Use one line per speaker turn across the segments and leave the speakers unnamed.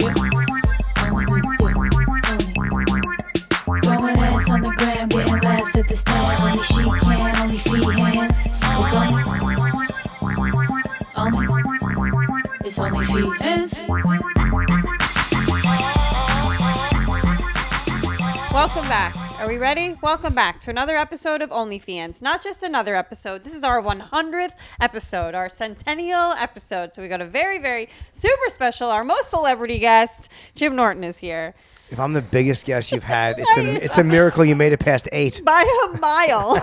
Throwing ass on the gram, getting laughs at the stand. Only she can, only Feehans. It's only Feehans.
Welcome back. Are we ready? Welcome back to another episode of OnlyFeehans. Not just another episode. This is our 100th episode, our centennial episode. So we got a very, very super special, our most celebrity guest, Jim Norton is here.
If I'm the biggest guest you've had, it's a miracle you made it past 8.
By a mile.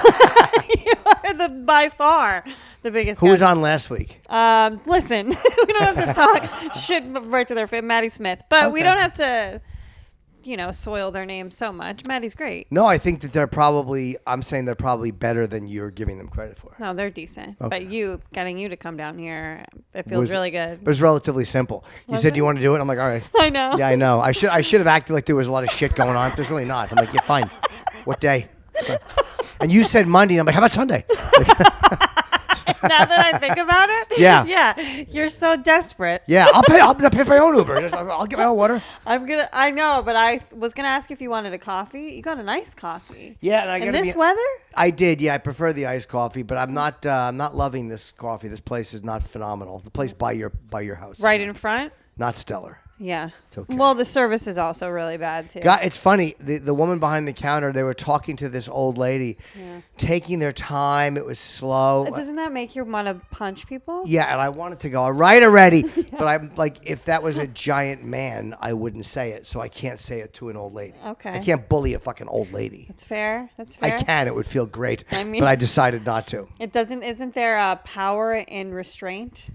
You are by far the biggest
Who was
guest.
on last week?
Listen, we don't have to talk shit right to their face. Maddie Smith. But
Okay.
we don't have to, soil their name so much. Maddie's great.
No, I think that I'm saying they're probably better than you're giving them credit for.
No, they're decent.
Okay.
But getting you to come down here, it feels really good.
It was relatively simple. You
Was
said,
it?
do you want to do it? I'm like, all right.
I know.
Yeah, I know. I should have acted like there was a lot of shit going on. There's really not. I'm like, yeah, fine. What day? So, and you said Monday. And I'm like, how about Sunday?
Now that I think about it,
Yeah.
yeah, you're so desperate.
Yeah, I'll pay for my own Uber. I'll get my own water.
I know, but I was gonna ask you if you wanted a coffee. You got a nice coffee.
Yeah, and I
In
gotta
this weather?
I did. Yeah, I prefer the iced coffee, but I'm not loving this coffee. This place is not phenomenal. The place by your house,
Right in front?
not stellar.
Yeah.
okay.
Well, the service is also really bad too.
God, it's funny. The woman behind the counter, they were talking to this old lady, taking their time. It was slow.
Doesn't that make you want to punch people?
Yeah, and I wanted to go, all right already. But I'm like, if that was a giant man, I wouldn't say it. So I can't say it to an old lady.
Okay.
I can't bully a fucking old lady.
That's fair. That's
I
fair.
can. It would feel great.
I mean-
but I decided not to.
Isn't there a power in restraint?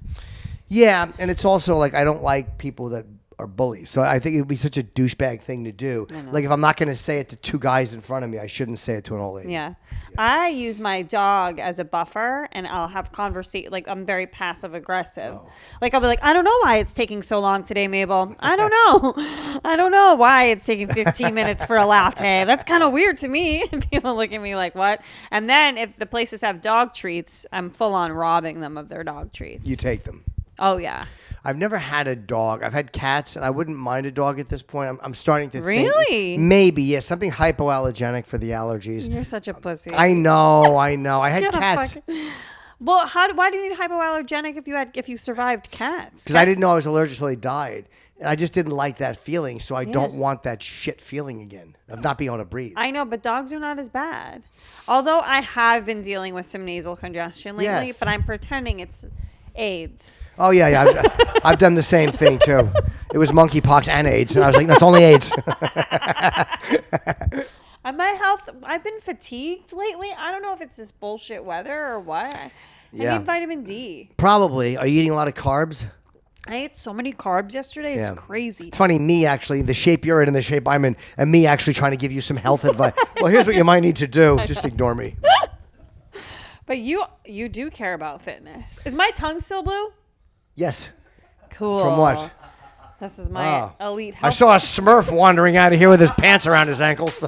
Yeah, and it's also like I don't like people that are bullies. So I think it would be such a douchebag thing to do. Like if I'm not going to say it to two guys in front of me, I shouldn't say it to an old lady.
Yeah. I use my dog as a buffer, and I'll have conversation. Like I'm very passive aggressive. Like I'll be like, I don't know why it's taking so long today, Mabel. I don't know. I don't know why it's taking 15 minutes for a latte. That's kind of weird to me. And people look at me like, what? And then if the places have dog treats, I'm full on robbing them of their dog treats.
You take them.
Oh yeah.
I've never had a dog. I've had cats, and I wouldn't mind a dog at this point. I'm starting to think.
Really?
Maybe, yeah. Something hypoallergenic for the allergies.
You're such a pussy.
I know. I had
Get a
cats.
Well, why do you need hypoallergenic if you survived cats?
Because I didn't know I was allergic until they died. And I just didn't like that feeling, so I don't want that shit feeling again of not being able to breathe.
I know, but dogs are not as bad. Although I have been dealing with some nasal congestion lately,
Yes.
but I'm pretending it's AIDS.
Oh, yeah. I've done the same thing, too. It was monkeypox and AIDS. And I was like, no, it's only AIDS.
And my health, I've been fatigued lately. I don't know if it's this bullshit weather or what. I need vitamin D.
Probably. Are you eating a lot of carbs?
I ate so many carbs yesterday. It's crazy.
It's funny, me actually, the shape you're in and the shape I'm in, and me actually trying to give you some health advice. Well, here's what you might need to do. Just ignore me.
But you do care about fitness. Is my tongue still blue?
Yes.
Cool.
From what?
This is my elite health.
I saw a Smurf wandering out of here with his pants around his ankles.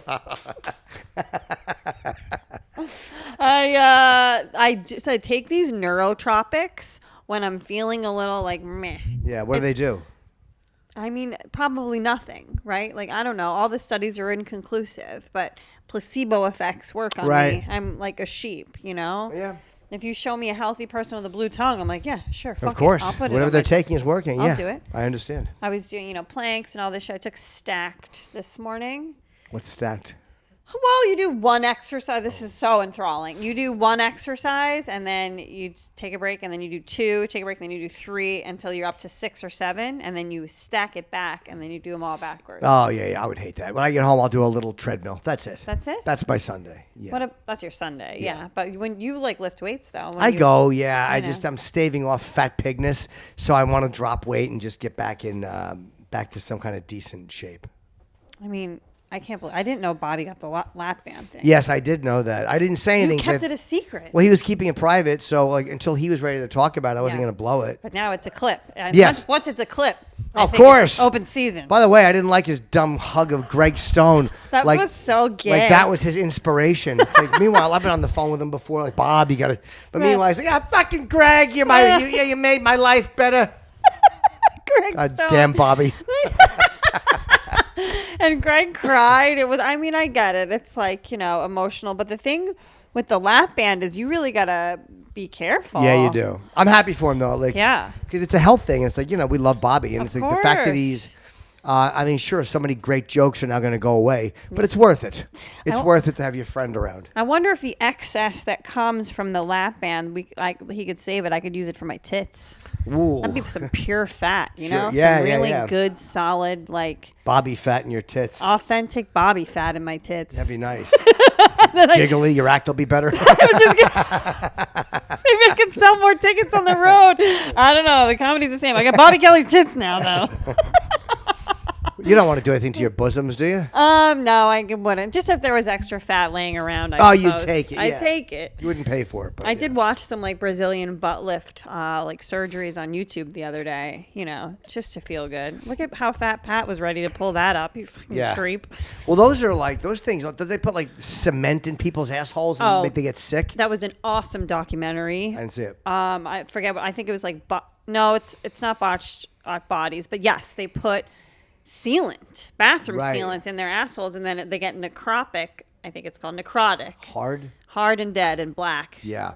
I take these neurotropics when I'm feeling a little like meh.
Yeah, what do they do?
I mean, probably nothing, right? Like, I don't know. All the studies are inconclusive, but placebo effects work on me. I'm like a sheep,
Yeah.
If you show me a healthy person with a blue tongue, I'm like, yeah, sure, fuck
Of course.
it. I'll put it
Whatever
on
they're
my-
taking is working.
I'll
yeah.
do it.
I understand.
I was doing, planks and all this shit. I took stacked this morning.
What's stacked?
Well, you do one exercise. This is so enthralling. You do one exercise, and then you take a break, and then you do 2, take a break, and then you do 3 until you're up to 6 or 7, and then you stack it back, and then you do them all backwards.
Oh, yeah. I would hate that. When I get home, I'll do a little treadmill. That's it.
That's it?
That's my Sunday. Yeah.
That's your Sunday, yeah. But when you lift weights, though.
I'm staving off fat pigness, so I want to drop weight and just get back to some kind of decent shape.
I mean, I can't believe I didn't know Bobby got the lap band thing.
Yes, I did know that. I didn't say anything.
You kept it a secret.
Well, he was keeping it private, so until he was ready to talk about it, I wasn't going to blow it.
But now it's a clip. And
Yes.
Once it's a clip,
Of
think
course.
it's open season.
By the way, I didn't like his dumb hug of Greg Stone.
That was so gay.
Like that was his inspiration. It's like, meanwhile, I've been on the phone with him before, like, Bob, you got to. But meanwhile, he's like, yeah, fucking Greg, you made my life better.
Greg
God
Stone.
damn, Bobby.
And Greg cried. I get it. It's like, emotional. But the thing with the lap band is you really got to be careful.
Yeah, you do. I'm happy for him, though. Like,
yeah.
Because it's a health thing. It's like, we love Bobby. And
Of
it's like the fact that
course.
he's, sure, so many great jokes are now going to go away. But it's worth it. It's worth it to have your friend around.
I wonder if the excess that comes from the lap band, he could save it. I could use it for my tits.
Ooh.
That'd be some pure fat,
Sure.
Some
Yeah,
really
yeah.
good, solid, like
Bobby fat in your tits.
authentic Bobby fat in my tits.
That'd be nice. Jiggly, your act will be better.
Maybe I can sell more tickets on the road. I don't know. The comedy's the same. I got Bobby Kelly's tits now, though.
You don't want to do anything to your bosoms, do you?
No, I wouldn't. Just if there was extra fat laying around,
you'd take it.
I'd
Yeah.
take it.
You wouldn't pay for it. But
I did watch some like Brazilian butt lift surgeries on YouTube the other day, just to feel good. Look at how Fat Pat was ready to pull that up, you fucking creep.
Well, those are like, those things, do they put like cement in people's assholes and make they get sick?
That was an awesome documentary.
I didn't see it.
I forget I think it was like, no, it's not botched bodies, but yes, they put bathroom sealant in their assholes, and then they get necropic. I think it's called necrotic. Hard and dead and black.
Yeah.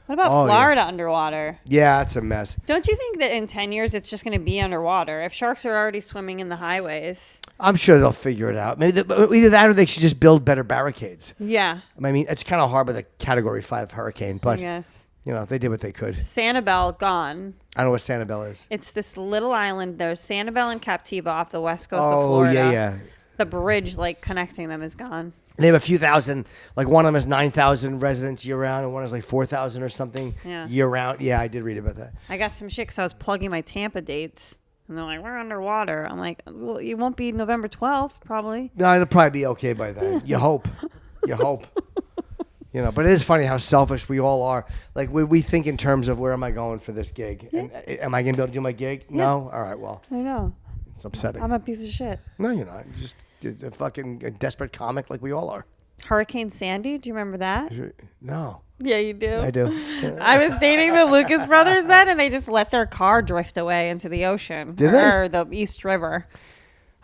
What about Florida underwater?
Yeah, it's a mess.
Don't you think that in 10 years it's just going to be underwater? If sharks are already swimming in the highways.
I'm sure they'll figure it out. Maybe either that or they should just build better barricades.
Yeah.
I mean, it's kind of hard with a Category 5 hurricane, but
I guess.
They did what they could.
Sanibel gone.
I don't know what Sanibel is.
It's this little island. There's Sanibel and Captiva off the west coast of Florida.
Oh, yeah.
The bridge connecting them is gone.
They have a few thousand. Like one of them has 9,000 residents year round, and one is like 4,000 or something year round. Yeah, I did read about that.
I got some shit because I was plugging my Tampa dates. And they're like, we're underwater. I'm like, well, you won't be November 12th, probably.
No, it'll probably be okay by then. You hope. But it is funny how selfish we all are. Like, we think in terms of where am I going for this gig? Yeah. And am I going to be able to do my gig? Yeah. No? All right, well.
I know.
It's upsetting.
I'm a piece of shit.
No, you're not. You're just a fucking desperate comic like we all are.
Hurricane Sandy, do you remember that?
No.
Yeah, you do.
I do.
I was dating the Lucas brothers then, and they just let their car drift away into the ocean.
Did they?
Or the East River.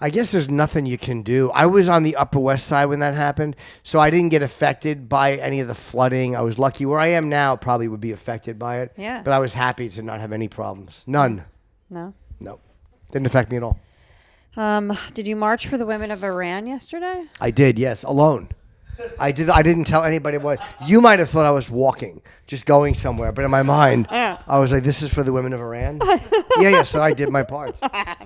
I guess there's nothing you can do. I was on the Upper West Side when that happened, so I didn't get affected by any of the flooding. I was lucky. Where I am now probably would be affected by it.
Yeah.
But I was happy to not have any problems. None.
No?
No. Didn't affect me at all.
Did you march for the women of Iran yesterday?
I did, yes, alone. I didn't tell anybody what. You might have thought I was walking, just going somewhere, but in my mind, I was like, "This is for the women of Iran." yeah. So I did my part.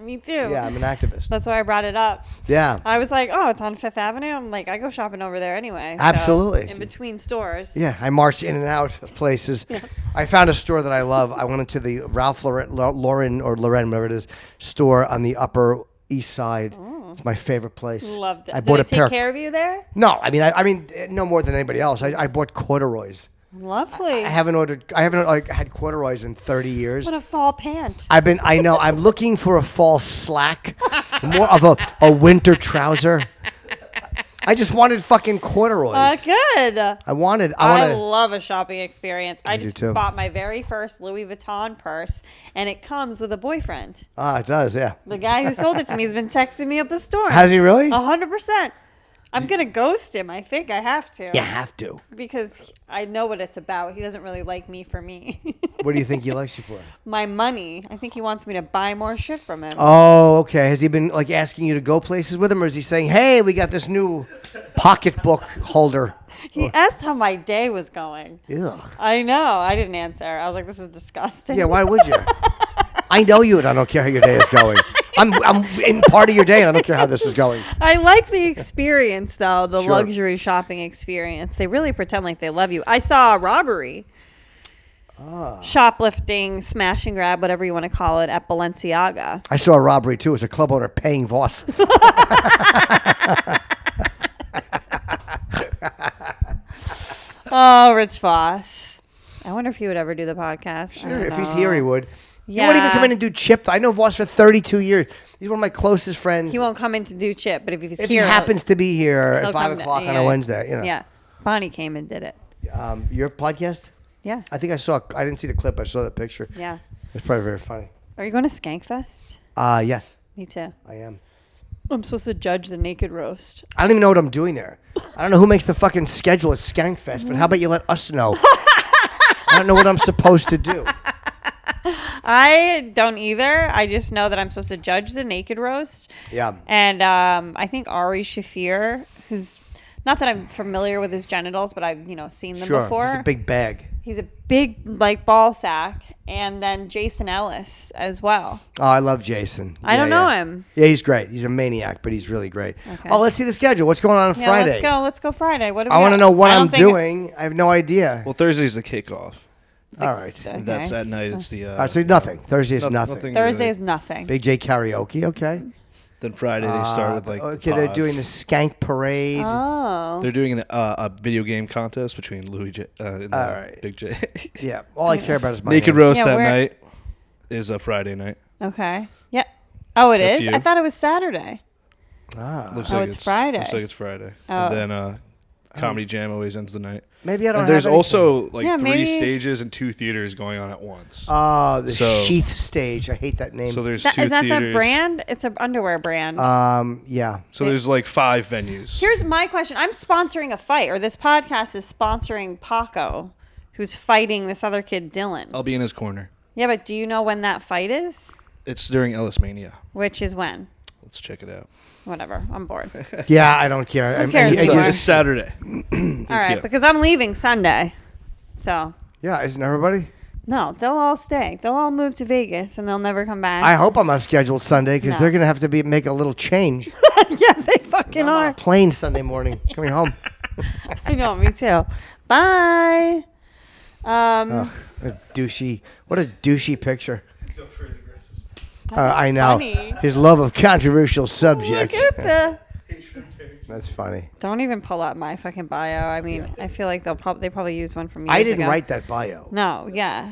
Me too.
Yeah, I'm an activist.
That's why I brought it up.
Yeah.
I was like, "Oh, it's on Fifth Avenue." I'm like, I go shopping over there anyway. So,
Absolutely.
in between stores.
Yeah, I marched in and out of places. Yeah. I found a store that I love. I went into the Ralph Lauren, whatever it is, store on the Upper East Side. It's my favorite place.
Loved it.
I bought
Did they take care of you there?
No, I mean, no more than anybody else. I bought corduroys.
Lovely.
I haven't had corduroys in 30 years.
What a fall pant.
I know. I'm looking for a fall slack, more of a winter trouser. I just wanted fucking corduroys.
Good.
I
love a shopping experience. I just
too.
bought my very first Louis Vuitton purse, and it comes with a boyfriend.
It does, yeah.
The guy who sold it to me has been texting me up a storm.
Has he really?
100%. I'm going to ghost him. I think I have to.
You have to.
Because I know what it's about. He doesn't really like me for me.
What do you think he likes you for?
My money. I think he wants me to buy more shit from him.
Oh, okay. Has he been asking you to go places with him, or is he saying, "Hey, we got this new pocketbook holder"?
He asked how my day was going.
Ugh.
I know. I didn't answer. I was like, this is disgusting.
Yeah, why would you? I know you, and I don't care how your day is going. I'm in part of your day, and I don't care how this is going.
I like the experience, though, the
Sure.
luxury shopping experience. They really pretend like they love you. I saw a robbery, shoplifting, smash and grab, whatever you want to call it, at Balenciaga.
I saw a robbery, too. It was a club owner paying Voss.
Oh, Rich Voss. I wonder if he would ever do the podcast.
Sure, if he's here, he would.
Yeah.
He won't even come in and do Chip. I know Voss for 32 years. He's one of my closest friends.
He won't come in to do Chip, but if he's
if
here,
he happens to be here
he'll
at 5
come
o'clock
to-
on a Wednesday. You know.
Yeah. Bonnie came and did it.
Your podcast?
Yeah.
I think I didn't see the clip. I saw the picture.
Yeah.
It's probably very funny.
Are you going to Skankfest?
Yes,
Me too.
I am.
I'm supposed to judge the naked roast.
I don't even know what I'm doing there. I don't know who makes the fucking schedule at Skankfest, but how about you let us know? I don't know what I'm supposed to do.
I don't either. I just know that I'm supposed to judge the naked roast.
Yeah.
And I think Ari Shafir, who's not that I'm familiar with his genitals, but I've seen them before.
He's a big bag.
He's a big ball sack, and then Jason Ellis as well.
Oh, I love Jason.
I don't know him.
Yeah, he's great. He's a maniac, but he's really great.
Okay.
Oh, let's see the schedule. What's going on Friday?
Let's go Friday. What do we
I want to
got?
know what I'm doing. I have no idea.
Well, Thursday's the kickoff.
All right.
Okay.
That's at night. It's the.
All right, so nothing. Thursday is nothing.
Thursday is nothing.
Big J karaoke. Okay.
Then Friday they start with
Okay, they're doing the Skank Parade.
Oh.
They're doing a video game contest between Louis J and
right.
Big J.
Yeah. All I care about is my
Naked
name.
roast
Yeah,
that
where-
night is a Friday night.
Okay. Yeah. Oh, it
That's
is?
you.
I thought it was Saturday.
Looks
Oh,
like
it's Friday.
Looks like it's Friday.
Oh.
And then Comedy Jam always ends the night.
Maybe I don't
And there's
have anything.
also like
Yeah,
3
maybe-
stages and 2 theaters going on at once.
The
So-
Sheath Stage. I hate that name.
So there's
Is
2
that
theaters.
the brand? It's an underwear brand.
Yeah.
So there's like 5 venues.
Here's my question. I'm sponsoring a fight, or this podcast is sponsoring Paco, who's fighting this other kid, Dylan.
I'll be in his corner.
Yeah, but do you know when that fight is?
It's during Ellis Mania.
Which is when?
Let's check it out.
Whatever. I'm bored.
Yeah, I don't care.
Who cares
It's,
anymore?
it's Saturday.
All right, because I'm leaving Sunday. So,
Yeah, isn't everybody?
no, they'll all stay. They'll all move to Vegas and they'll never come back.
I hope I'm on scheduled Sunday because
No.
they're gonna have to make a little change.
Yeah, they fucking are.
Plane Sunday morning coming home.
I know, me too. Bye.
What a douchey picture.
That's
I know
funny.
his love of controversial
Look
subjects.
at the.
That's funny.
Don't even pull up my fucking bio. I mean, I feel like they probably use one from years
I didn't
ago.
write that bio.
No, yeah.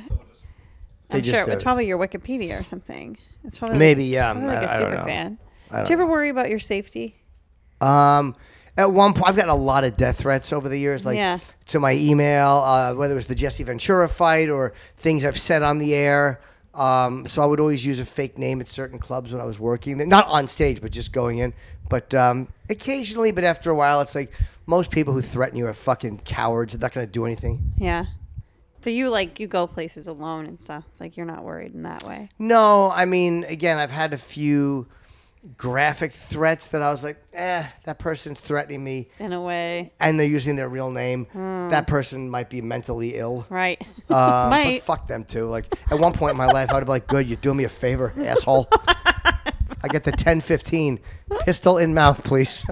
They
I'm
just
sure
did
it's
it.
probably your Wikipedia or something. It's probably
Maybe, yeah.
Probably like a
I don't
super
know.
fan.
I don't
Do you ever
know.
worry about your safety?
At one point, I've gotten a lot of death threats over the years, like
Yeah.
to my email, whether it was the Jesse Ventura fight or things I've said on the air. So I would always use a fake name at certain clubs when I was working, not on stage, but just going in. But occasionally, but after a while, it's like most people who threaten you are fucking cowards. They're not going to do anything.
Yeah. But you go places alone and stuff. Like you're not worried in that way.
No, I mean, again, I've had a few graphic threats that I was like, that person's threatening me.
In a way.
And they're using their real name. That person might be mentally ill.
Right.
But
Might.
fuck them too. Like at one point in my life, I'd be like, "Good, you're doing me a favor, asshole." I get the 10-15 pistol in mouth, please.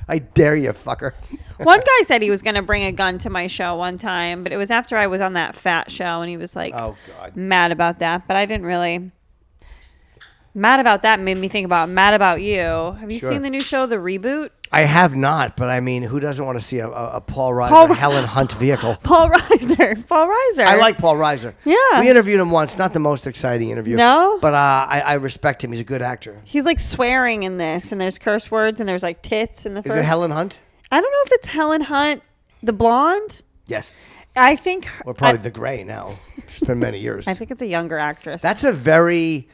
I dare you, fucker.
One guy said he was going to bring a gun to my show one time, but it was after I was on that fat show, and he was like
Oh God.
mad about that. But I didn't really. Mad about that made me think about Mad About You. Have you
Sure.
seen the new show, The Reboot?
I have not, but I mean, who doesn't want to see a Paul Reiser,
Paul-
Helen Hunt vehicle?
Paul Reiser. Paul Reiser.
I like Paul Reiser.
Yeah.
We interviewed him once. Not the most exciting interview.
No?
But I respect him. He's a good actor.
He's like swearing in this, and there's curse words, and there's like tits in the
Is
first.
it Helen Hunt?
I don't know if it's Helen Hunt, the blonde.
Yes.
I think.
Or probably the gray now. It's been many years.
I think it's a younger actress.
That's a very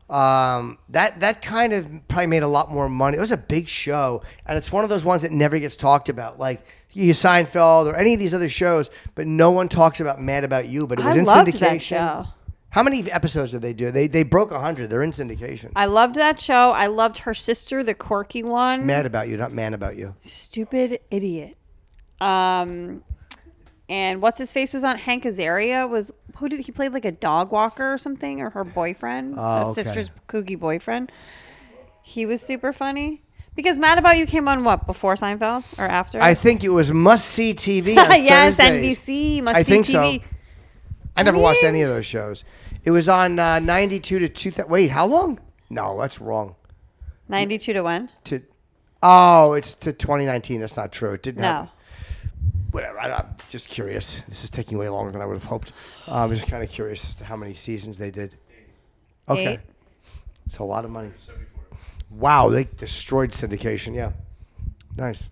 that kind of probably made a lot more money. It was a big show, and it's one of those ones that never gets talked about, like Seinfeld or any of these other shows. But no one talks about Mad About You. But it was
I
in
loved
syndication.
that show.
How many episodes did they do? They broke 100. They're in syndication.
I loved that show. I loved her sister, the quirky one.
Mad About You, not Man About You.
Stupid idiot. And what's his face was on Hank Azaria. Who did he play, like a dog walker or something, or her boyfriend,
Oh,
the
okay.
sister's kooky boyfriend. He was super funny. Because Mad About You came on what, before Seinfeld or after?
I think it was Must See TV on
Yes,
Thursdays.
NBC, Must
I
See
think
TV.
so. I never watched any of those shows. It was on 92 to 2000. Wait, how long? No, that's wrong.
92 to when?
It's to 2019. That's not true. It didn't
No.
happen. Whatever. I'm just curious. This is taking way longer than I would have hoped. I'm just kind of curious as to how many seasons they did. Okay.
8.
It's a lot of money. Wow, they destroyed syndication. Yeah. Nice.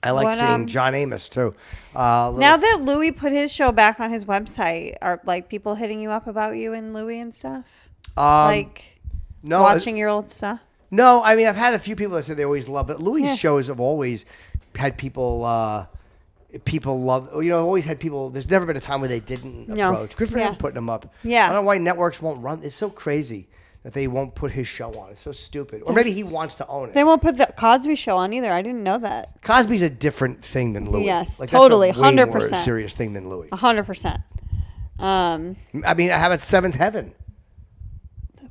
I like
What,
seeing John Amos, too.
Now that Louis put his show back on his website, are like people hitting you up about you and Louis and stuff? Like,
No,
Watching your old stuff.
No, I mean I've had a few people that said they always love it. Louis' shows have always had people. People love. Always had people. There's never been a time where they didn't approach. Good for him putting them up.
Yeah.
I don't know why networks won't run. It's so crazy that they won't put his show on. It's so stupid. Or maybe he wants to own it.
They won't put the Cosby Show on either. I didn't know that.
Cosby's a different thing than Louis.
Yes,
totally,
totally,
that's a way
100%.
more serious thing than Louis.
100%.
I mean, how about Seventh Heaven?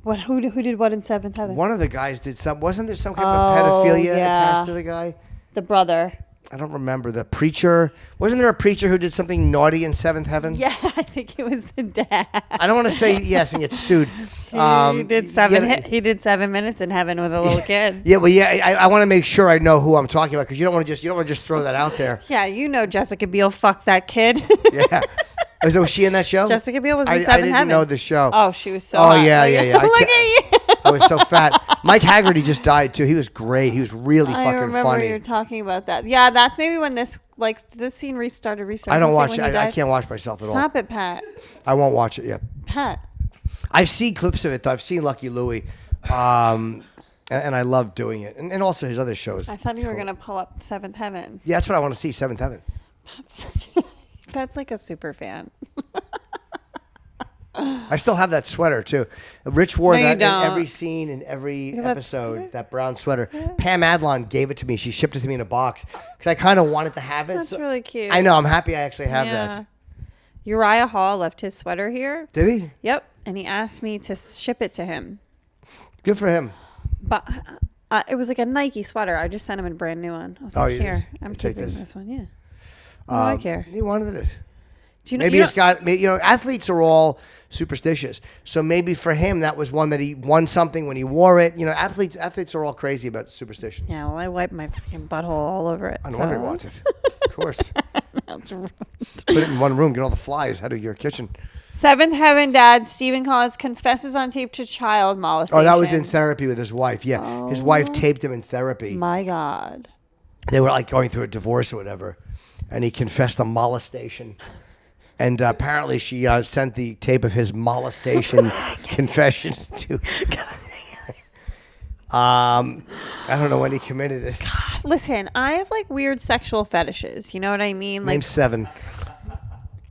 What? Who did what in Seventh Heaven?
One of the guys did some. Wasn't there some kind of pedophilia attached to the guy?
The brother.
I don't remember. The preacher. Wasn't there a preacher who did something naughty in Seventh Heaven?
Yeah, I think it was the dad.
I don't want to say yes and get sued.
He did 7 minutes in heaven with a little kid.
Yeah, well, I want to make sure I know who I'm talking about because you don't want to just throw that out there.
Yeah, Jessica Biel fucked that kid.
Yeah. Was she in that show?
Jessica Biel was in
I
Seventh
didn't
Heaven.
know the show.
Oh, she was so
Oh,
hot.
yeah.
Look at you.
I was so fat. Mike Haggerty just died too. He was great. He was really
I
fucking
remember
funny.
you were talking about that. Yeah, that's maybe when this scene restarted.
I don't
You
watch
say
it.
when he
I
died?
can't watch myself at all.
Stop it, Pat.
I won't watch it yet.
Pat.
I've seen clips of it though. I've seen Lucky Louie, and I love doing it, and also his other shows.
I thought you were gonna pull up Seventh Heaven.
Yeah, that's what I want to see. Seventh Heaven.
That's like a super fan.
I still have that sweater too. Rich wore
No, you
that in
don't.
every scene in every
that
episode.
sweater?
That brown sweater. Pam Adlon gave it to me. She shipped it to me in a box because I kind of wanted to have it.
That's really cute.
I know. I'm happy I actually have that.
Uriah Hall left his sweater here.
Did he?
Yep, and he asked me to ship it to him.
Good for him.
But it was like a Nike sweater. I just sent him a brand new one. I was like,
you
here,
just-
I'm
take
keeping
this.
this one. Yeah. I care.
He wanted it.
Do you know,
Maybe it's got. Athletes are all superstitious. So maybe for him that was one that he won something when he wore it. Athletes are all crazy about superstition.
Yeah, well, I wiped my fucking butthole all over it.
I no wonder he wants it. Of course.
That's rude.
Put it in one room. Get all the flies out of your kitchen.
Seventh Heaven dad Stephen Collins confesses on tape to child molestation.
Oh, that was in therapy with his wife. Yeah, his wife taped him in therapy.
My God.
They were like going through a divorce or whatever, and he confessed to molestation. And apparently she sent the tape of his molestation confession to. I don't know when he committed it.
God, listen, I have like weird sexual fetishes. You know what I mean?
Name
Like
7.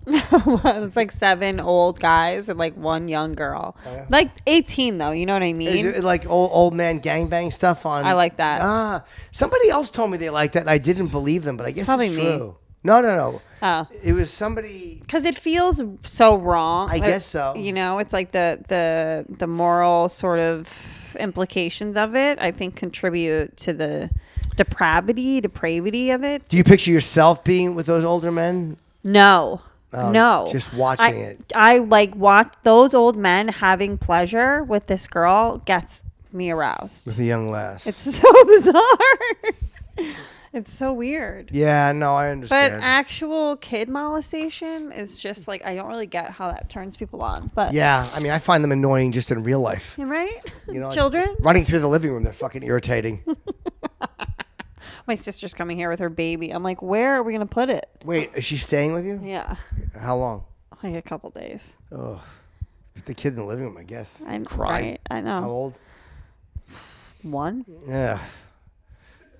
it's like 7 old guys and like 1 young girl. Like 18 though. You know what I mean?
Is it like old man gangbang stuff on?
I like that.
Somebody else told me they liked that, and I didn't believe them, but I guess
probably
it's
me.
true. No.
Oh.
It was somebody.
Because it feels so wrong.
I guess so.
It's like the moral sort of implications of it, I think, contribute to the depravity of it.
Do you picture yourself being with those older men?
No.
Oh,
No.
just watching it.
I like watch those old men having pleasure with this girl gets me aroused.
With a young lass.
It's so bizarre. It's so weird.
Yeah, no, I
But
understand.
actual kid molestation is just like, I don't really get how that turns people on. But
Yeah, I mean, I find them annoying just in real life.
right?
Like,
Children?
running through the living room, they're fucking irritating.
My sister's coming here with her baby. I'm like, where are we going to put it?
Wait, is she staying with you?
Yeah.
How long?
Like a couple days.
Oh, the kid in the living room, I guess.
I
Cry.
right, I know.
How old?
1?
Yeah.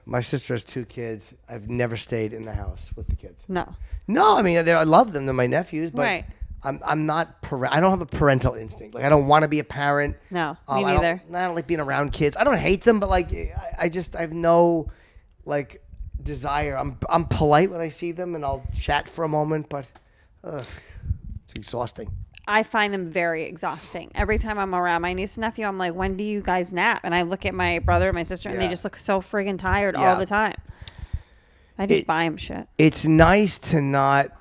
My sister has 2 kids. I've never stayed in the house with the kids.
No.
No, I mean, I love them. They're my nephews, but
Right.
I'm not. I don't have a parental instinct. Like, I don't want to be a parent.
No, me
I
neither.
I don't like being around kids. I don't hate them, but like, I have no like desire. I'm polite when I see them, and I'll chat for a moment, but it's exhausting.
I find them very exhausting. Every time I'm around my niece and nephew, I'm like, when do you guys nap? And I look at my brother and my sister, and they
Yeah.
just look so friggin' tired
Yeah.
all the time. I just buy them shit.
It's nice to not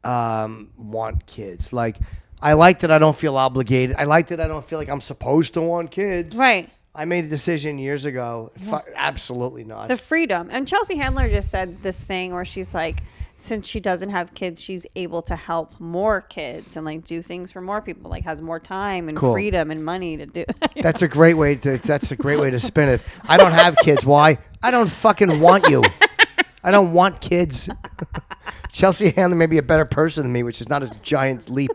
want kids. Like, I like that I don't feel obligated. I like that I don't feel like I'm supposed to want kids.
Right.
I made a decision years ago. Absolutely not.
The freedom. And Chelsea Handler just said this thing where she's like, since she doesn't have kids, she's able to help more kids and like do things for more people, like has more time and
Cool.
freedom and money to do.
That's a great way to spin it. I don't have kids. Why? I don't fucking want you. I don't want kids. Chelsea Handler may be a better person than me, which is not a giant leap.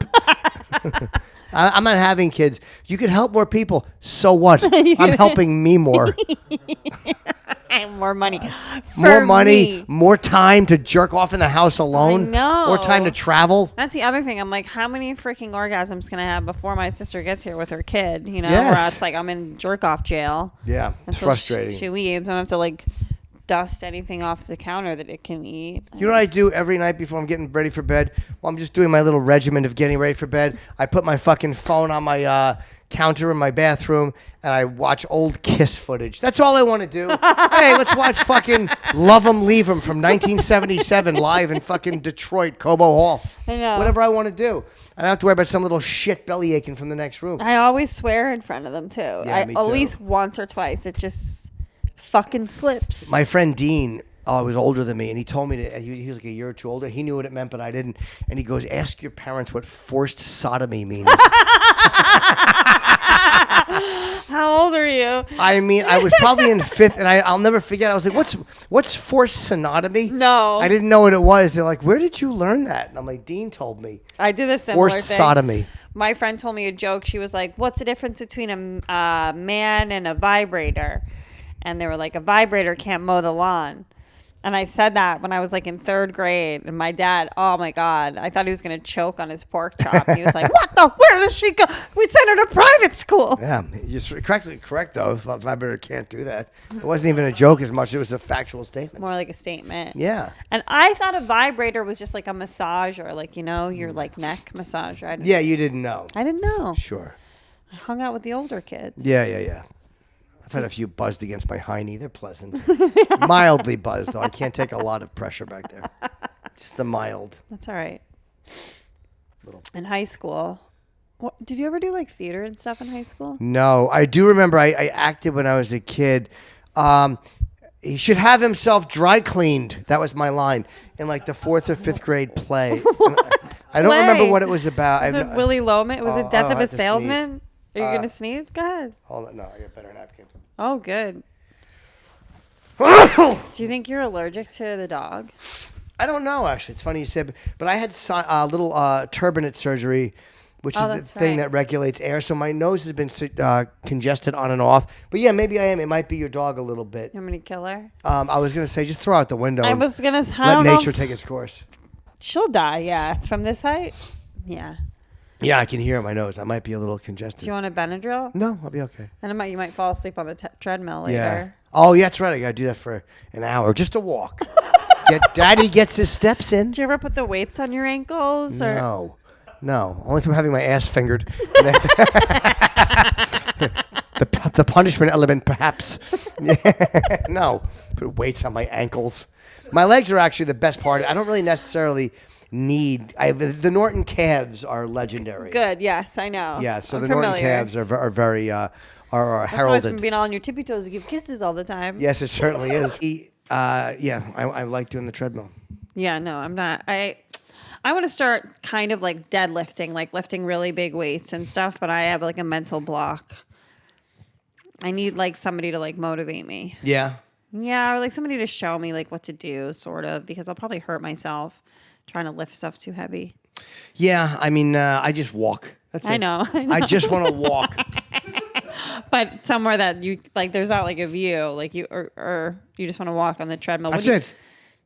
I'm not having kids. You could help more people. So what? I'm helping me more.
More money.
More
For
money,
me.
more time to jerk off in the house alone.
I know.
More time to travel.
That's the other thing. I'm like, how many freaking orgasms can I have before my sister gets here with her kid? You know,
Yes.
where it's like I'm in jerk off jail.
Yeah, it's
until
frustrating.
She leaves. I don't have to like dust anything off the counter that it can eat.
You know what I do every night before I'm getting ready for bed? Well, I'm just doing my little regimen of getting ready for bed. I put my fucking phone on my counter in my bathroom, and I watch old Kiss footage. That's all I want to do. Hey, let's watch fucking Love 'Em, Leave 'Em from 1977 live in fucking Detroit, Cobo Hall.
I know.
Whatever I want to do. I don't have to worry about some little shit belly aching from the next room.
I always swear in front of them too.
me
At
too.
least once or twice. It just fucking slips.
My friend Dean was older than me, and he told me that he was like a year or two older. He knew what it meant, but I didn't. And he goes, ask your parents what forced sodomy means.
How old are you?
I mean, I was probably in fifth, and I'll never forget. I was like, what's forced sodomy?
No.
I didn't know what it was. They're like, where did you learn that? And I'm like, Dean told me.
I did a similar
Forced
thing.
sodomy.
My friend told me a joke. She was like, what's the difference between a man and a vibrator? And they were like, a vibrator can't mow the lawn. And I said that when I was like in third grade. And my dad, oh my God, I thought he was going to choke on his pork chop. He was like, where does she go? We sent her to private school.
Yeah, you're correct, though. Vibrator can't do that. It wasn't even a joke as much. It was a factual statement.
More like a statement.
Yeah.
And I thought a vibrator was just like a massager, like, you know, your like neck massager.
Yeah, you didn't know.
I didn't know.
Sure.
I hung out with the older kids.
Yeah. I've had a few buzzed against my hiney. They're pleasant. Mildly buzzed, though. I can't take a lot of pressure back there. Just the mild.
That's all right.
Little.
In high school, did you ever do like theater and stuff in high school?
No, I do remember I acted when I was a kid. He should have himself dry cleaned. That was my line in like the 4th or 5th grade play. I don't remember what it was about.
Was it Willie Loman? Was it Death of
I
a
have to
Salesman?
sneeze.
Are you going to sneeze? Go ahead.
Hold on. No, I got a better napkin.
Oh, good. Do you think you're allergic to the dog?
I don't know, actually. It's funny you said, but I had little turbinate surgery, which is the thing that regulates air. So my nose has been congested on and off. But yeah, maybe I am. It might be your dog a little bit.
You want me to kill her?
I was going to say, just throw out the window.
I was going to...
Let nature take its course.
She'll die, yeah. From this height? Yeah.
Yeah, I can hear it in my nose. I might be a little congested.
Do you want a Benadryl?
No, I'll be okay.
And you might fall asleep on the treadmill later.
Yeah. Oh, yeah, that's right. I got to do that for an hour. Just a walk. Daddy gets his steps in.
Do you ever put the weights on your ankles? Or?
No. Only from having my ass fingered. the punishment element, perhaps. No. Put weights on my ankles. My legs are actually the best part. I don't really necessarily need... the Norton calves are legendary.
Good, yes, I know.
Yeah, so
I'm
the
familiar.
Norton calves are very... are
That's
heralded.
always from being all on your tippy toes to give kisses all the time.
Yes, it certainly is. I like doing the treadmill.
Yeah, no, I'm not. I want to start kind of like deadlifting, like lifting really big weights and stuff, but I have like a mental block. I need like somebody to like motivate me.
Yeah.
Yeah, or like somebody to show me like what to do, sort of, because I'll probably hurt myself trying to lift stuff too heavy.
Yeah, I mean, I just walk. That's it.
I know.
I just want to walk.
But somewhere that you like, there's not like a view, like you or you just want to walk on the treadmill.
That's it.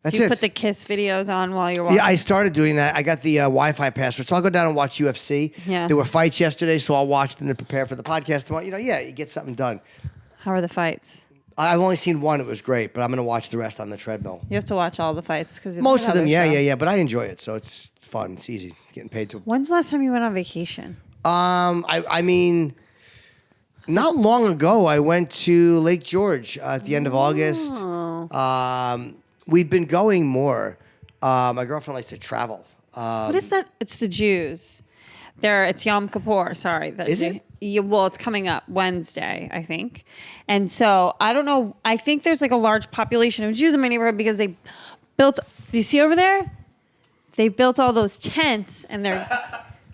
Do you put the Kiss videos on while you're walking?
Yeah, I started doing that. I got the Wi-Fi password, so I'll go down and watch UFC.
Yeah.
There were fights yesterday, so I'll watch them to prepare for the podcast tomorrow. You get something done.
How are the fights?
I've only seen one. It was great, but I'm going to watch the rest on the treadmill.
You have to watch all the fights because
Most of them, yeah. But I enjoy it, so it's fun. It's easy getting paid to.
When's the last time you went on vacation?
I mean, not long ago, I went to Lake George at the end of August. We've been going more. My girlfriend likes to travel.
What is that? It's the Jews. It's Yom Kippur. Sorry.
Is it?
Yeah, well, it's coming up Wednesday, I think. And so I don't know. I think there's like a large population of Jews in my neighborhood because they built. Do you see over there? They built all those tents, and they're.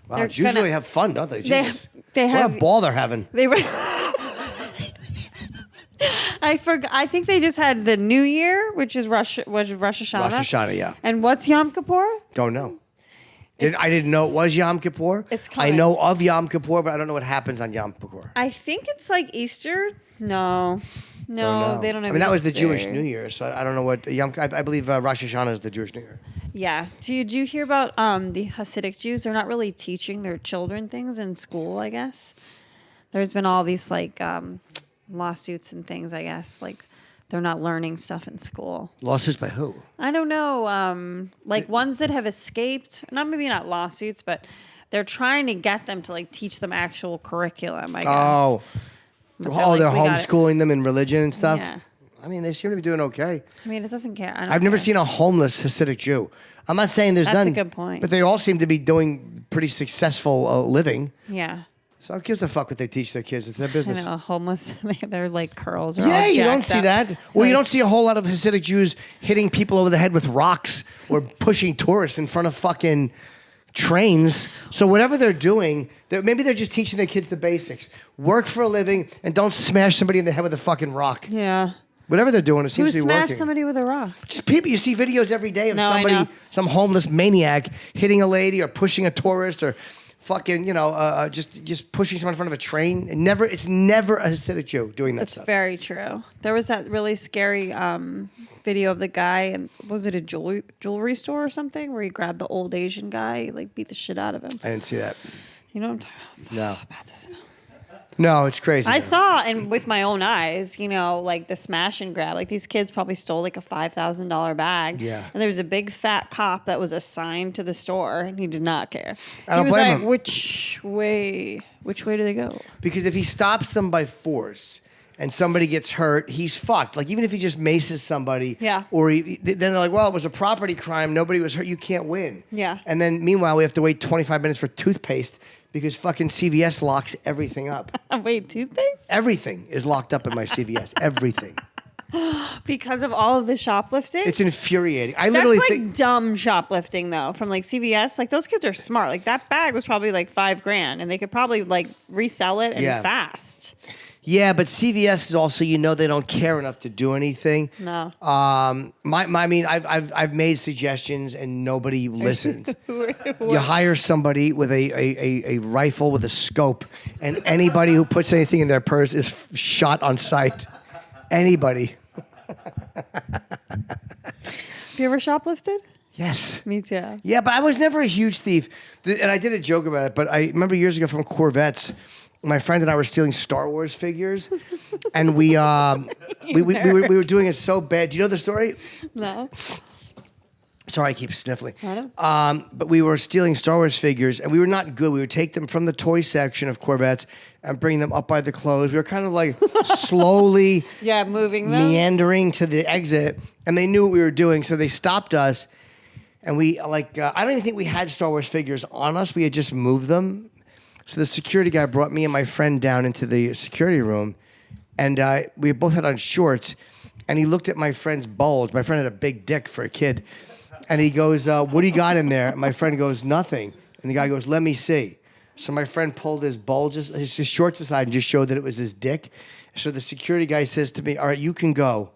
Wow,
they're
Jews really have fun, don't they? Jesus.
They have.
What a ball they're having.
They were. I forgot. I think they just had the New Year, which is Rosh Hashanah.
Rosh Hashanah, yeah.
And what's Yom Kippur?
Don't know. I didn't know it was Yom Kippur.
It's
I
coming.
know of Yom Kippur, but I don't know what happens on Yom Kippur.
I think it's like Easter. No,
Don't know.
they don't have
I mean, that was the
Easter.
Jewish New Year, so I don't know what I believe Rosh Hashanah is the Jewish New Year.
Yeah. Did you hear about the Hasidic Jews? They're not really teaching their children things in school, I guess. There's been all these like lawsuits and things, I guess. Like they're not learning stuff in school.
Lawsuits by who?
I don't know. Like ones that have escaped, maybe not lawsuits, but they're trying to get them to like teach them actual curriculum, I guess.
Oh.
But
They're
"We got it."
homeschooling them in religion and stuff?
Yeah.
I mean, they seem to be doing okay.
I mean, it doesn't care.
I've never seen a homeless Hasidic Jew. I'm not saying there's
That's
none.
a good point.
But they all seem to be doing pretty successful living.
Yeah.
So who gives a fuck what they teach their kids? It's their
I
business.
know, homeless, they're like curls. Are
Yeah,
all
you don't
jacked
see
up.
that. Well, you
Like-
don't see a whole lot of Hasidic Jews hitting people over the head with rocks or pushing tourists in front of fucking trains. So whatever they're doing, maybe they're just teaching their kids the basics. Work for a living and don't smash somebody in the head with a fucking rock.
Yeah.
Whatever they're doing, it
Who
seems to be
smashed
working.
somebody with a rock?
Just people, you see videos every day of
No, I
somebody,
know.
some homeless maniac hitting a lady or pushing a tourist or fucking, just pushing someone in front of a train. It's never a Hasidic Jew doing that
That's
stuff.
very true. There was that really scary video of the guy, and was it a jewelry store or something, where he grabbed the old Asian guy, like beat the shit out of him.
I didn't see that.
You know what I'm talking about?
No.
Bad to smell.
No, it's crazy.
I saw, and with my own eyes, like the smash and grab. Like these kids probably stole like a $5,000 bag.
Yeah.
And there was a big fat cop that was assigned to the store, and he did not care.
I don't
he was
blame
like,
him.
Which way do they go?
Because if he stops them by force and somebody gets hurt, he's fucked. Like, even if he just maces somebody,
Yeah.
or then they're like, well, it was a property crime, nobody was hurt, you can't win.
Yeah.
And then, meanwhile, we have to wait 25 minutes for toothpaste because fucking CVS locks everything up.
Wait, toothpaste?
Everything is locked up in my CVS. Everything.
Because of all of the shoplifting?
It's infuriating. I
That's
literally
like
think...
dumb shoplifting though, from like CVS. Like those kids are smart. Like that bag was probably like $5,000, and they could probably like resell it and
Yeah.
fast.
Yeah, but CVS is also, they don't care enough to do anything.
No.
I've made suggestions and nobody listened. You hire somebody with a rifle with a scope, and anybody who puts anything in their purse is shot on sight. Anybody.
Have you ever shoplifted?
Yes.
Me too.
Yeah, but I was never a huge thief. And I did a joke about it, but I remember years ago from Corvettes, my friend and I were stealing Star Wars figures, and we were doing it so bad. Do you know the story?
No.
Sorry, I keep sniffling.
I know.
But we were stealing Star Wars figures, and we were not good. We would take them from the toy section of Corvettes and bring them up by the clothes. We were kind of like slowly
Yeah, moving them.
meandering to the exit, and they knew what we were doing, so they stopped us. And we I don't even think we had Star Wars figures on us. We had just moved them. So the security guy brought me and my friend down into the security room, and we both had on shorts. And he looked at my friend's bulge. My friend had a big dick for a kid. And he goes, what do you got in there? And my friend goes, nothing. And the guy goes, let me see. So my friend pulled his shorts aside and just showed that it was his dick. So the security guy says to me, all right, you can go.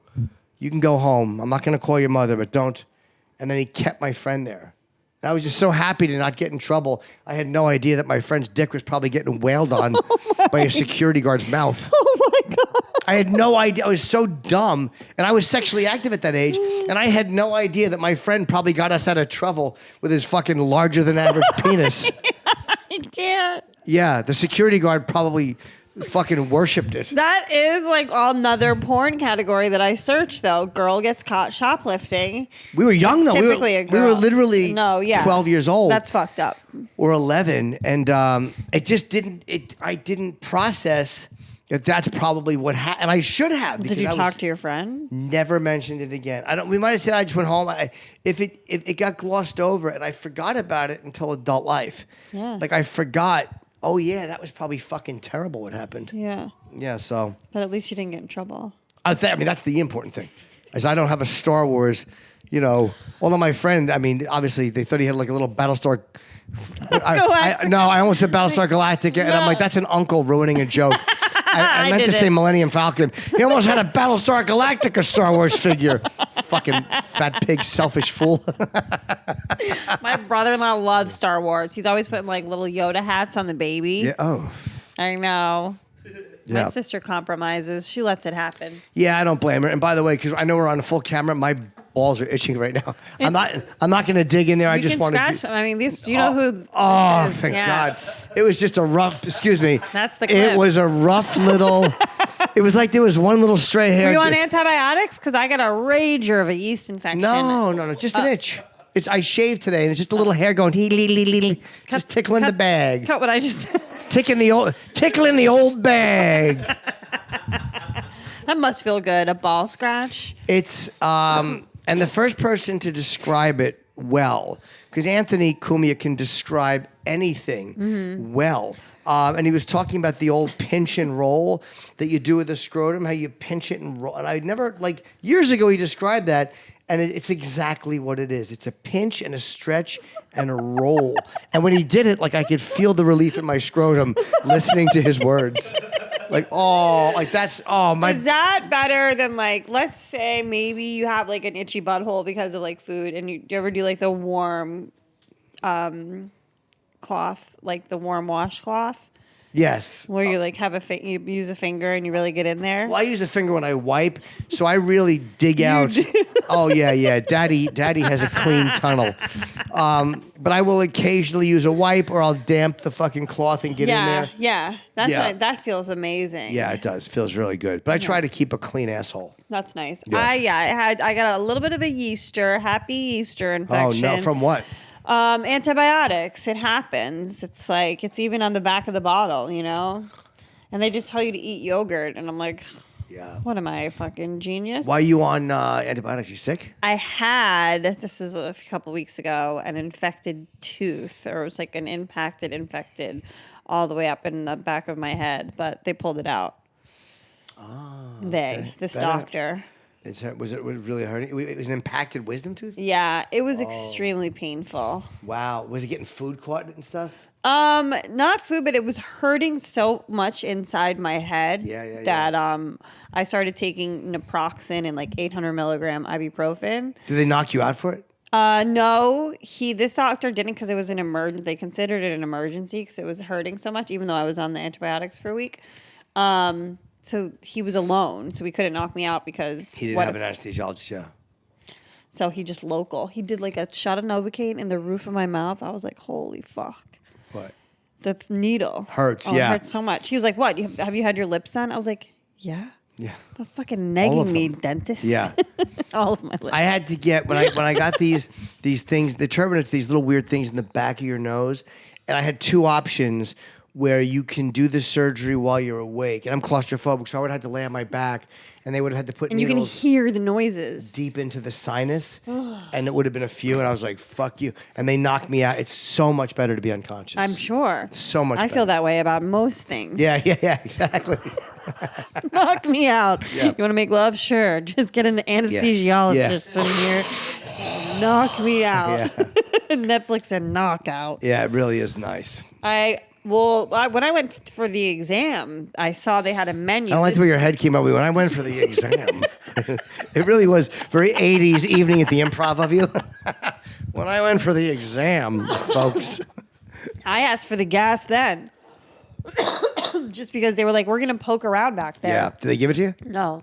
You can go home. I'm not going to call your mother, but don't. And then he kept my friend there. I was just so happy to not get in trouble. I had no idea that my friend's dick was probably getting wailed on by a security guard's mouth.
Oh my God.
I had no idea. I was so dumb. And I was sexually active at that age. And I had no idea that my friend probably got us out of trouble with his fucking larger than average penis.
I can't.
Yeah, the security guard probably fucking worshipped it.
That is like another porn category that I searched though. Girl gets caught shoplifting.
We were young though.
Typically a girl.
We were literally 12 years old.
That's fucked up.
Or 11. And it just didn't, I didn't process that that's probably what happened. And I should have.
Did you talk to your friend?
Never mentioned it again. We might have said I just went home. If it got glossed over and I forgot about it until adult life.
Yeah.
Like I forgot, oh yeah, that was probably fucking terrible what happened.
Yeah.
Yeah, so.
But at least you didn't get in trouble.
I mean, that's the important thing. Is I don't have a Star Wars, although my friend, obviously they thought he had like a little Battlestar. I almost said Battlestar Galactica, and I'm like, that's an uncle ruining a joke. I meant to say Millennium Falcon. He almost had a Battlestar Galactica Star Wars figure. Fucking fat pig, selfish fool.
My brother-in-law loves Star Wars. He's always putting like little Yoda hats on the baby.
Yeah. Oh.
I know.
Yeah.
My sister compromises. She lets it happen.
Yeah, I don't blame her. And by the way, because I know we're on a full camera, my balls are itching right now. I'm not going to dig in there. I
You
just
can
want
scratch them. I mean, these. Do you know who?
Oh,
this is?
thank
Yes.
God. It was just a rough, excuse me.
That's the clip.
It was a rough little, it was like there was one little stray hair.
Are you on antibiotics? Because I got a rager of a yeast infection.
No, just an itch. I shaved today, and it's just a little hair going, just tickling the bag.
Cut what I just
Tickling the old bag.
That must feel good. A ball scratch.
It's and the first person to describe it well, because Anthony Cumia can describe anything well. And he was talking about the old pinch and roll that you do with the scrotum, how you pinch it and roll. And I never, like, years ago he described that, and it's exactly what it is. It's a pinch and a stretch and a roll. And when he did it, like, I could feel the relief in my scrotum listening to his words. Like, my.
Is that better than, like, let's say maybe you have like an itchy butthole because of like food, and you ever do like the warm cloth, like the warm washcloth?
Yes.
Where you like have you use a finger and you really get in there.
Well, I use a finger when I wipe, so I really dig out. Oh yeah. Daddy has a clean tunnel. But I will occasionally use a wipe, or I'll damp the fucking cloth and get in there.
Yeah. That feels amazing.
Yeah, it does. Feels really good. But I try to keep a clean asshole.
That's nice.
Yeah.
I got a little bit of a happy Easter infection.
Oh no, from what?
Antibiotics. It happens. It's like, it's even on the back of the bottle, you know? And they just tell you to eat yogurt. And I'm like,
yeah.
What am I, a fucking genius?
Why are you on antibiotics? You sick?
I had, this was a couple weeks ago, an infected tooth, or it was like an infected all the way up in the back of my head, but they pulled it out.
Oh.
This doctor.
Was it really hurting? It was an impacted wisdom tooth?
Yeah, it was extremely painful.
Wow. Was it getting food caught and stuff?
Not food, but it was hurting so much inside my head that I started taking naproxen and like 800 milligram ibuprofen.
Did they knock you out for it?
No, this doctor didn't, because it was an emergency. They considered it an emergency because it was hurting so much, even though I was on the antibiotics for a week. So he was alone, so he couldn't knock me out because
he didn't have an anesthesiologist. Yeah.
So he just local. He did like a shot of Novocaine in the roof of my mouth. I was like, holy fuck.
What?
The needle
hurts.
It hurts so much. He was like, what? Have you had your lips done? I was like, yeah.
Yeah.
Don't fucking nagging me, dentist.
Yeah.
All of my lips.
I had to get when I got these things, the turbinates, these little weird things in the back of your nose, and I had two options where you can do the surgery while you're awake. And I'm claustrophobic, so I would have to lay on my back, and they would have had to put
and you can
needles
hear the noises
deep into the sinus, and it would have been a few, and I was like, fuck you. And they knocked me out. It's so much better to be unconscious.
I'm sure.
So much
I
better.
feel that way about most things.
Yeah, exactly.
Knock me out.
Yeah.
You want to make love? Sure. Just get an anesthesiologist in here. Knock me out.
Yeah.
Netflix and knockout.
Yeah, it really is nice.
When I went for the exam, I saw they had a menu.
I don't like the way your head came up when I went for the exam. It really was very 80s evening at the Improv of you. When I went for the exam, folks.
I asked for the gas then. Just because they were like, we're going to poke around back there.
Yeah. Did they give it to you?
No.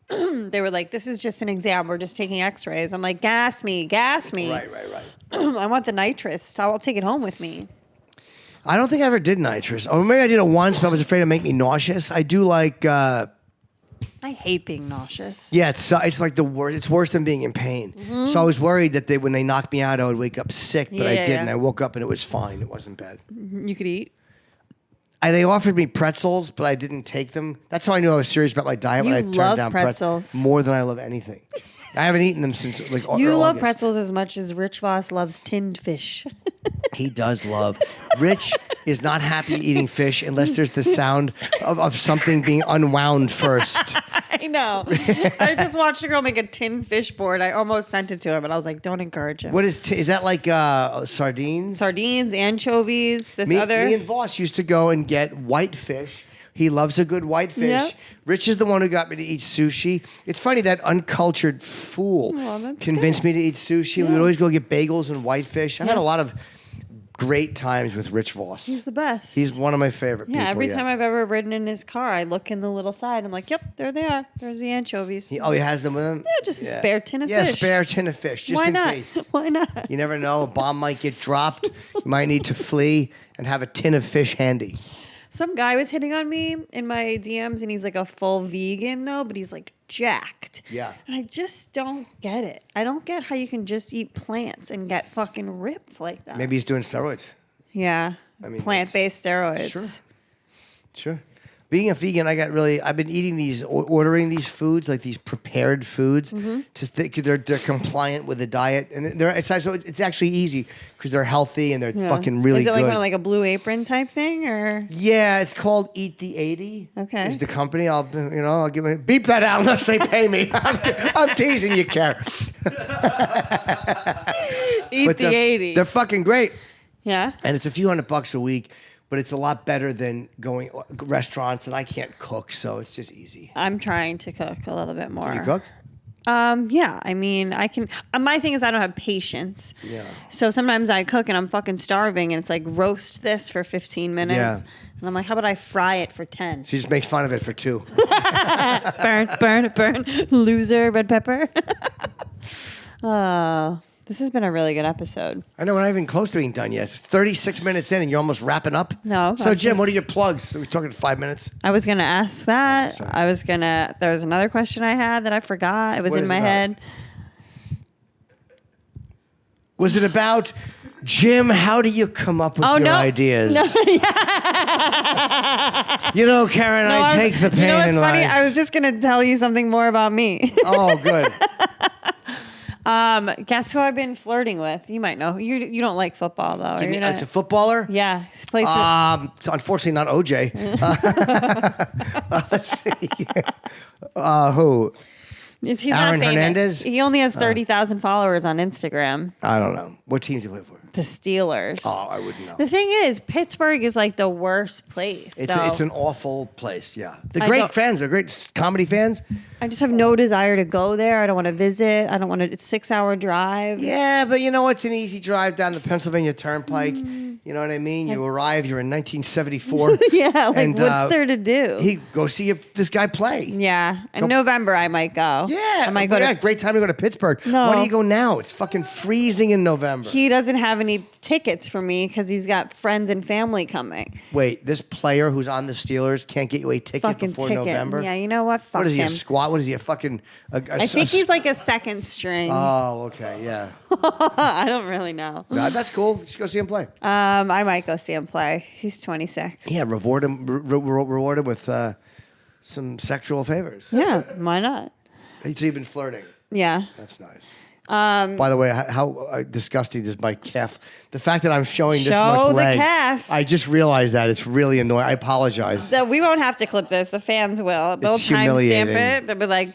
They were like, this is just an exam. We're just taking x-rays. I'm like, gas me.
Right.
I want the nitrous. I'll take it home with me.
I don't think I ever did nitrous. Or maybe I did it once, but I was afraid it would make me nauseous. I do like...
I hate being nauseous.
Yeah, it's like the worst. It's worse than being in pain. Mm-hmm. So I was worried that when they knocked me out, I would wake up sick, but I didn't. I woke up and it was fine. It wasn't bad.
You could eat?
They offered me pretzels, but I didn't take them. That's how I knew I was serious about my diet when I turned down pretzels. More than I love anything. I haven't eaten them since like August.
You love pretzels as much as Rich Voss loves tinned fish.
He does love. Rich is not happy eating fish unless there's the sound of something being unwound first.
I know. I just watched a girl make a tin fish board. I almost sent it to him, but I was like, don't encourage him.
What is that like sardines?
Sardines, anchovies,
Me and Voss used to go and get white fish. He loves a good whitefish.
Yep.
Rich is the one who got me to eat sushi. It's funny that uncultured fool convinced me to eat sushi. We would always go get bagels and whitefish. I had a lot of great times with Rich Voss.
He's the best.
He's one of my favorite people.
Yeah, every time I've ever ridden in his car, I look in the little side. I'm like, yep, there they are. There's the anchovies.
He has them with him?
Yeah, just a spare tin of fish.
Yeah, spare tin of fish, just
Why
in
not?
case.
Why not?
You never know. A bomb might get dropped. You might need to flee and have a tin of fish handy.
Some guy was hitting on me in my DMs, and he's like a full vegan, though, but he's like jacked.
Yeah.
And I just don't get it. I don't get how you can just eat plants and get fucking ripped like that.
Maybe he's doing steroids.
Yeah.
I mean,
plant-based steroids.
Sure. Being a vegan, I've been eating ordering these foods, like these prepared foods, just because they're compliant with the diet, and it's actually easy because they're healthy and they're fucking really good.
Is it like one of like a Blue Apron type thing, or?
Yeah, it's called Eat the 80.
Okay.
Is the company? I'll give beep that out unless they pay me. I'm teasing you, Kerr.
Eat the 80.
They're fucking great.
Yeah.
And it's a few $100 a week, but it's a lot better than going restaurants, and I can't cook, so it's just easy.
I'm trying to cook a little bit more.
Can you cook?
Yeah. I mean, I can. My thing is, I don't have patience.
Yeah.
So sometimes I cook and I'm fucking starving, and it's like roast this for 15 minutes.
Yeah.
And I'm like, how about I fry it for 10?
She just makes fun of it for 2.
burn, loser, red pepper. Oh. This has been a really good episode.
I know we're not even close to being done yet. 36 minutes in and you're almost wrapping up.
No.
So Jim, what are your plugs? Are we talking 5 minutes?
I was going to ask that.
Sorry.
There was another question I had that I forgot. It was
What
in
is
my
it about?
head.
Was it about, Jim, how do you come up with your ideas?
No,
You know, Karen, I take the pain
You know what's
in
funny?
life.
I was just going to tell you something more about me.
Oh, good.
Guess who I've been flirting with? You might know. You don't like football, though.
Give me,
You're not-
it's a footballer?
Yeah. He plays
Unfortunately, not OJ. Let's see. Who?
He's
Aaron
not famous.
Hernandez?
He only has 30,000 followers on Instagram.
I don't know. What teams do you play for?
The Steelers.
Oh, I wouldn't know.
The thing is, Pittsburgh is like the worst place.
It's an awful place, yeah. They're
I
great
don't-
fans. They're great comedy fans.
I just have no desire to go there. I don't want to visit. I don't want to. It's a 6-hour drive.
Yeah, but you know, it's an easy drive down the Pennsylvania Turnpike. You know what I mean? You arrive, you're in 1974.
Yeah, like
and,
what's there to do?
Go see this guy play.
Yeah, in November I might go.
Yeah,
I might go to.
great time to go to Pittsburgh.
No.
Why do you go now? It's fucking freezing in November.
He doesn't have any tickets for me because he's got friends and family coming.
Wait, this player who's on the Steelers can't get you a ticket
Fucking
before
ticket.
November?
Yeah, you know what? Fuck
What is he,
him.
a squat? What is he, a fucking...
I think he's like a second string.
Oh, okay, yeah.
I don't really know.
That's cool. You should go see him play.
I might go see him play. He's 26.
Yeah, reward him with some sexual favors.
Yeah, why not?
So you've been flirting.
Yeah.
That's nice. By the way, how disgusting is my calf? The fact that I'm showing this
Show
much
the
leg.
calf.
I just realized that. It's really annoying. I apologize.
So we won't have to clip this. The fans will. They'll
It's
timestamp
humiliating.
it. They'll be like,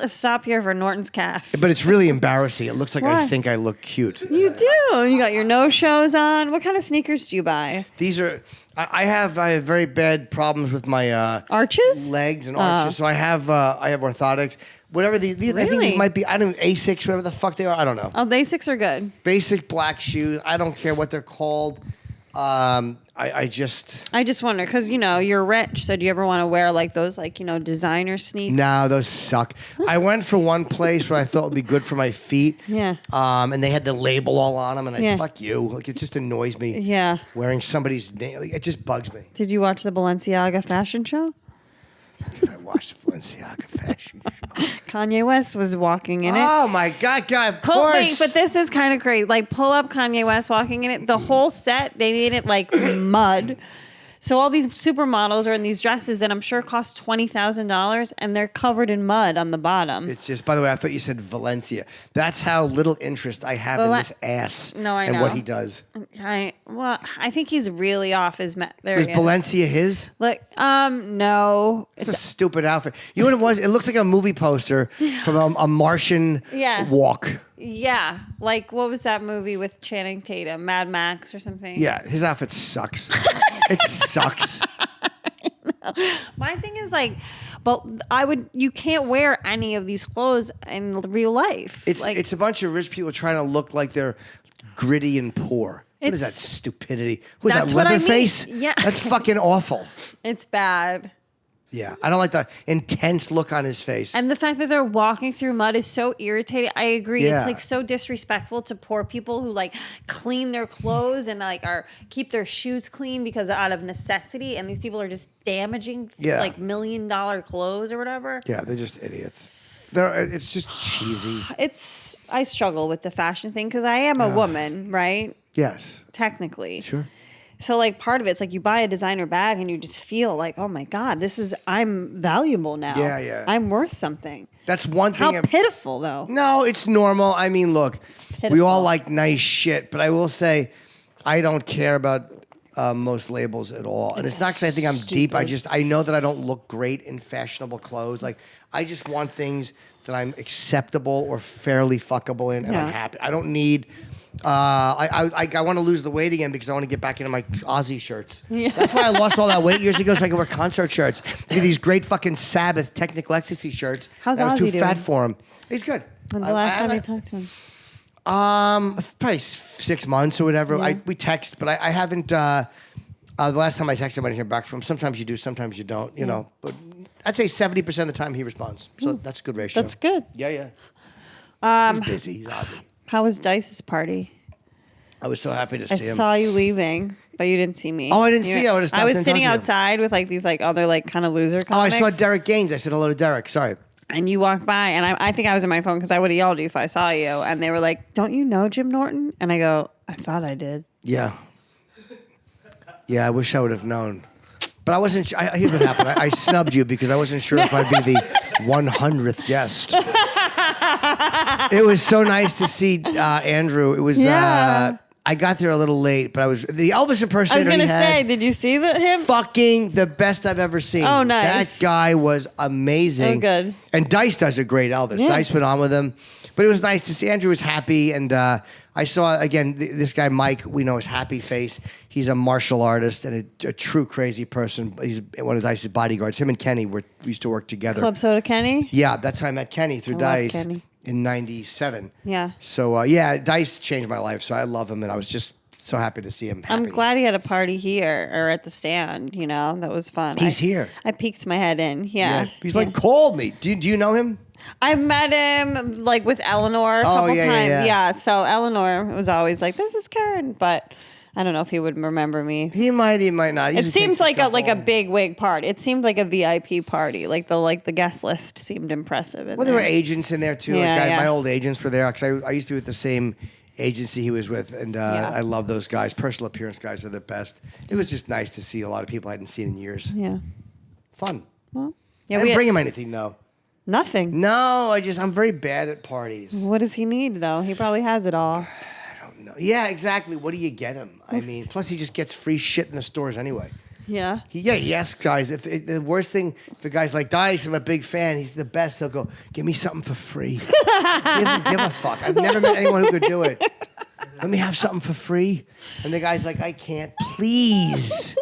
stop here for Norton's calf.
But it's really embarrassing. It looks like I
Why?
think I look cute.
You do. You got your no-shows on. What kind of sneakers do you buy?
These are... I have very bad problems with my
Arches?
legs and arches. So I have orthotics. Whatever these, I think
Really?
these might be. I don't know, Asics, whatever the fuck they are. I don't know.
Oh, basics are good.
Basic black shoes. I don't care what they're called. I just
I just wonder because you're rich. So do you ever want to wear like those designer sneaks?
no, those suck. I went for one place where I thought would be good for my feet.
Yeah.
And they had the label all on them, and
Yeah.
fuck you. Like it just annoys me.
Yeah.
Wearing somebody's name, like, it just bugs me.
Did you watch the Balenciaga fashion show?
I watched the Balenciaga fashion show.
Kanye West was walking in it.
Oh my god, guy! Of
Wait,
course.
but this is kind of great. Like, pull up Kanye West walking in it. The whole set, they made it like mud. So all these supermodels are in these dresses that I'm sure cost $20,000, and they're covered in mud on the bottom.
It's just, by the way, I thought you said Valencia. That's how little interest I have in this ass
No, I
and
know.
what he does.
I think he's really off his. There
Is
he is.
Valencia his?
Look, no.
It's a stupid outfit. You know what it was? It looks like a movie poster from a Martian
Yeah.
walk.
Yeah, like what was that movie with Channing Tatum, Mad Max or something?
Yeah, his outfit sucks. It sucks.
My thing is like, but you can't wear any of these clothes in real life.
It's a bunch of rich people trying to look like they're gritty and poor. What is that stupidity? Who's that,
That's what I mean.
Leatherface?
Yeah.
That's fucking awful.
It's bad.
Yeah, I don't like the intense look on his face.
And the fact that they're walking through mud is so irritating. I agree.
Yeah.
It's like so disrespectful to poor people who like clean their clothes and like keep their shoes clean because out of necessity. And these people are just damaging like $1 million clothes or whatever.
Yeah, they're just idiots. It's just cheesy.
I struggle with the fashion thing because I am a woman, right?
Yes.
Technically.
Sure.
So like part of it's like you buy a designer bag and you just feel like, oh my God, I'm valuable now.
Yeah, yeah.
I'm worth something.
That's one thing.
How pitiful though.
No, it's normal. I mean, look,
pitiful.
we all like nice shit, but I will say I don't care about most labels at all. And it's not because I think I'm deep. I know that I don't look great in fashionable clothes. Like I just want things that I'm acceptable or fairly fuckable in, and I'm happy. I don't need. I want to lose the weight again because I want to get back into my Aussie shirts. Yeah. That's why I lost all that weight years ago so I could wear concert shirts. I get these great fucking Sabbath Technical Ecstasy shirts.
How's
I was
Ozzy
too fat
doing?
for him. He's good.
When's the last time you talked to him?
Probably 6 months or whatever.
Yeah.
We text, but I haven't. The last time I texted him, I didn't hear back from him. Sometimes you do, sometimes you don't. You know, but I'd say 70% of the time he responds. So that's a good ratio.
That's good.
Yeah. He's busy. He's Aussie.
How was Dice's party?
I was so happy to
I
see him.
saw you leaving, but you didn't see me.
Oh, I didn't see you. I would've stopped
I was
and
sitting
talked to you.
outside with like these like other like kind of loser
Oh, I
comics.
saw Derek Gaines. I said hello to Derek. Sorry.
And you walked by, and I think I was in my phone because I would have yelled at you if I saw you. And they were like, "Don't you know Jim Norton?" And I go, "I thought I did."
Yeah. Yeah, I wish I would have known. But I wasn't sure. Here's what happened. I snubbed you because I wasn't sure if I'd be the 100th guest. It was so nice to see Andrew. It was... I got there a little late, but the Elvis impersonator.
I was gonna
he had,
say, did you see him?
Fucking the best I've ever seen.
Oh, nice.
That guy was amazing.
Oh, good.
And Dice does a great Elvis.
Yeah.
Dice went on with him, but it was nice to see. Andrew was happy, and I saw again this guy Mike. We know his happy face. He's a martial artist and a true crazy person. He's one of Dice's bodyguards. Him and Kenny we used to work together.
Club Soda Kenny?
Yeah, that's how I met Kenny through
I love
Dice.
Kenny.
In '97.
Yeah.
So Dice changed my life. So I love him, and I was just so happy to see him.
I'm glad he had a party here or at the stand. You know, that was fun.
He's here.
I peeked my head in. Yeah.
He's like, call me. Do you know him?
I met him like with Eleanor a couple times.
Yeah.
So Eleanor was always like, "This is Kerryn," but I don't know if he would remember me.
He might not. He
It
just
seems
takes
like a big wig party. It seemed like a VIP party. Like the guest list seemed impressive.
Well, there were agents in there too.
Yeah,
My old agents were there because I used to be with the same agency he was with, and I love those guys. Personal appearance guys are the best. It was just nice to see a lot of people I hadn't seen in years.
Yeah.
Fun.
Well,
I
yeah.
didn't bring him anything though.
Nothing.
No, I'm very bad at parties.
What does he need though? He probably has it all.
No. Yeah, exactly. What do you get him? I mean, plus he just gets free shit in the stores anyway.
Yeah.
He asks guys. The worst thing, if a guy's like, Dice, I'm a big fan, he's the best, he'll go, give me something for free. He doesn't give a fuck. I've never met anyone who could do it. Let me have something for free. And the guy's like, I can't. Please.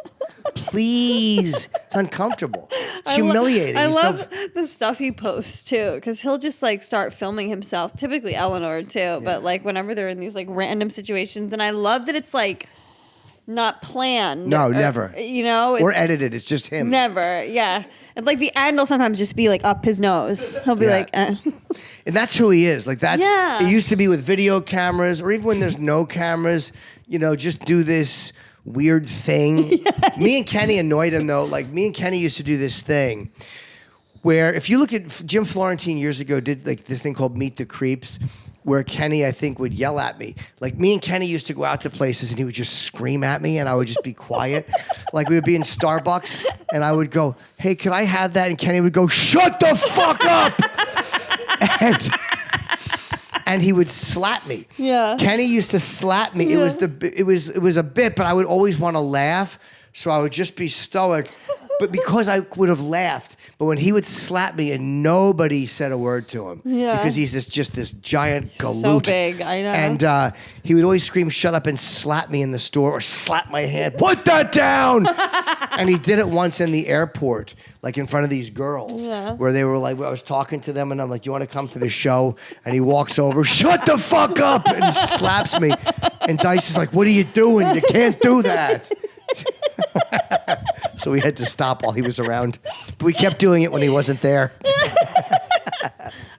Please. It's uncomfortable. It's humiliating.
I love the stuff he posts too, because he'll just like start filming himself. Typically Eleanor too, but like whenever they're in these like random situations, and I love that it's like not planned.
No, never.
You know,
or edited. It's just him.
Never. Yeah, and like the end will sometimes just be like up his nose. He'll be like.
And that's who he is. Like that's.
Yeah.
It used to be with video cameras, or even when there's no cameras. You know, just do this weird thing. Me and Kenny annoyed him though. Like me and Kenny used to do this thing where if you look at Jim Florentine years ago did like this thing called Meet the Creeps, where Kenny I think would yell at me. Like me and Kenny used to go out to places and he would just scream at me and I would just be quiet. Like we would be in Starbucks and I would go, "Hey, could I have that?" And Kenny would go, "Shut the fuck up!" And he would slap me.
Yeah.
Kenny used to slap me.
Yeah.
It was a bit, but I would always want to laugh, so I would just be stoic. But because I would have laughed, But when he would slap me and nobody said a word to him,
Yeah.
because he's just this giant galoot.
So big, I know.
And he would always scream, "Shut up," and slap me in the store or slap my hand. Put that down. And he did it once in the airport, like in front of these girls, where they were like, I was talking to them, and I'm like, "You want to come to the show?" And he walks over, "Shut the fuck up," and he slaps me. And Dice is like, "What are you doing? You can't do that." So we had to stop while he was around. But we kept doing it when he wasn't there.